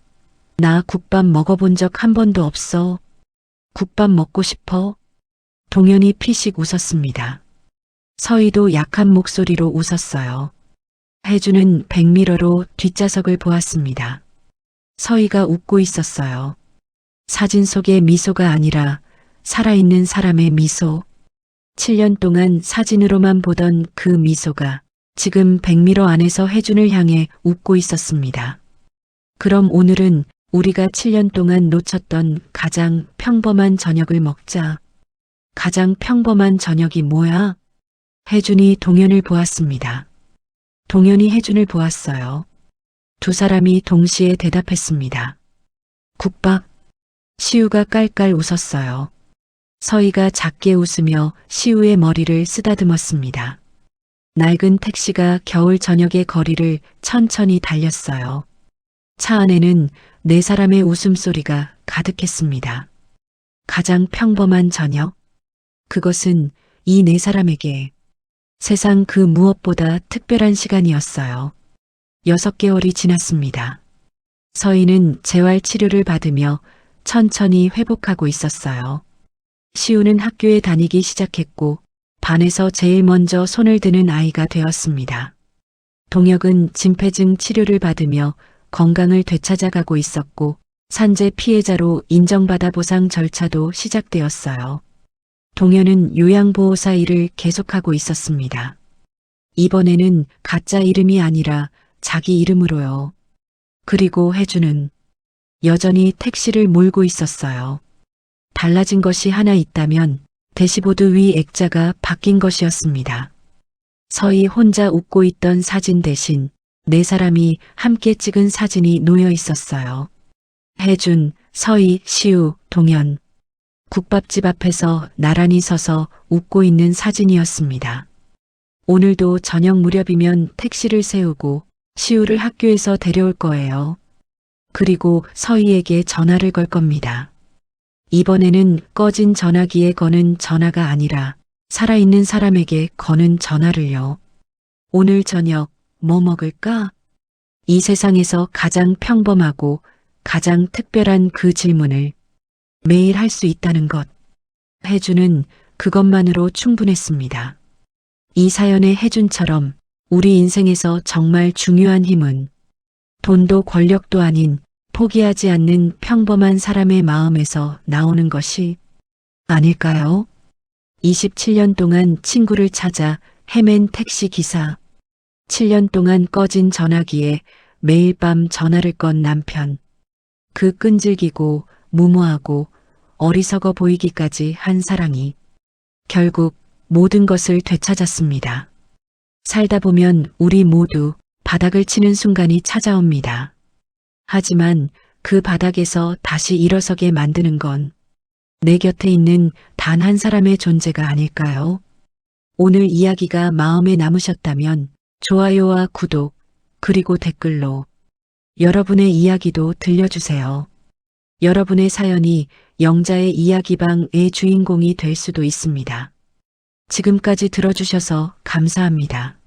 나 국밥 먹어본 적 한 번도 없어. 국밥 먹고 싶어? 동현이 피식 웃었습니다. 서희도 약한 목소리로 웃었어요. 혜준은 백미러로 뒷좌석을 보았습니다. 서희가 웃고 있었어요. 사진 속의 미소가 아니라 살아있는 사람의 미소. 7년 동안 사진으로만 보던 그 미소가 지금 백미러 안에서 혜준을 향해 웃고 있었습니다. 그럼 오늘은 우리가 7년 동안 놓쳤던 가장 평범한 저녁을 먹자. 가장 평범한 저녁이 뭐야? 혜준이 동현을 보았습니다. 동현이 혜준을 보았어요. 두 사람이 동시에 대답했습니다. 국밥. 시우가 깔깔 웃었어요. 서희가 작게 웃으며 시우의 머리를 쓰다듬었습니다. 낡은 택시가 겨울 저녁의 거리를 천천히 달렸어요. 차 안에는 네 사람의 웃음소리가 가득했습니다. 가장 평범한 저녁. 그것은 이 네 사람에게 세상 그 무엇보다 특별한 시간이었어요. 6개월이 지났습니다. 서희는 재활 치료를 받으며 천천히 회복하고 있었어요. 시우는 학교에 다니기 시작했고 반에서 제일 먼저 손을 드는 아이가 되었습니다. 동혁은 진폐증 치료를 받으며 건강을 되찾아가고 있었고 산재 피해자로 인정받아 보상 절차도 시작되었어요. 동현은 요양보호사 일을 계속하고 있었습니다. 이번에는 가짜 이름이 아니라 자기 이름으로요. 그리고 혜준은 여전히 택시를 몰고 있었어요. 달라진 것이 하나 있다면 대시보드 위 액자가 바뀐 것이었습니다. 서희 혼자 웃고 있던 사진 대신 네 사람이 함께 찍은 사진이 놓여 있었어요. 혜준, 서희, 시우, 동현. 국밥집 앞에서 나란히 서서 웃고 있는 사진이었습니다. 오늘도 저녁 무렵이면 택시를 세우고 시우를 학교에서 데려올 거예요. 그리고 서희에게 전화를 걸 겁니다. 이번에는 꺼진 전화기에 거는 전화가 아니라 살아있는 사람에게 거는 전화를요. 오늘 저녁 뭐 먹을까? 이 세상에서 가장 평범하고 가장 특별한 그 질문을 매일 할 수 있다는 것. 혜준은 그것만으로 충분했습니다. 이 사연의 혜준처럼 우리 인생에서 정말 중요한 힘은 돈도 권력도 아닌 포기하지 않는 평범한 사람의 마음에서 나오는 것이 아닐까요? 27년 동안 친구를 찾아 헤맨 택시 기사. 7년 동안 꺼진 전화기에 매일 밤 전화를 건 남편. 그 끈질기고 무모하고 어리석어 보이기까지 한 사랑이 결국 모든 것을 되찾았습니다. 살다 보면 우리 모두 바닥을 치는 순간이 찾아옵니다. 하지만 그 바닥에서 다시 일어서게 만드는 건 내 곁에 있는 단 한 사람의 존재가 아닐까요? 오늘 이야기가 마음에 남으셨다면 좋아요와 구독, 그리고 댓글로 여러분의 이야기도 들려주세요. 여러분의 사연이 영자의 이야기방의 주인공이 될 수도 있습니다. 지금까지 들어주셔서 감사합니다.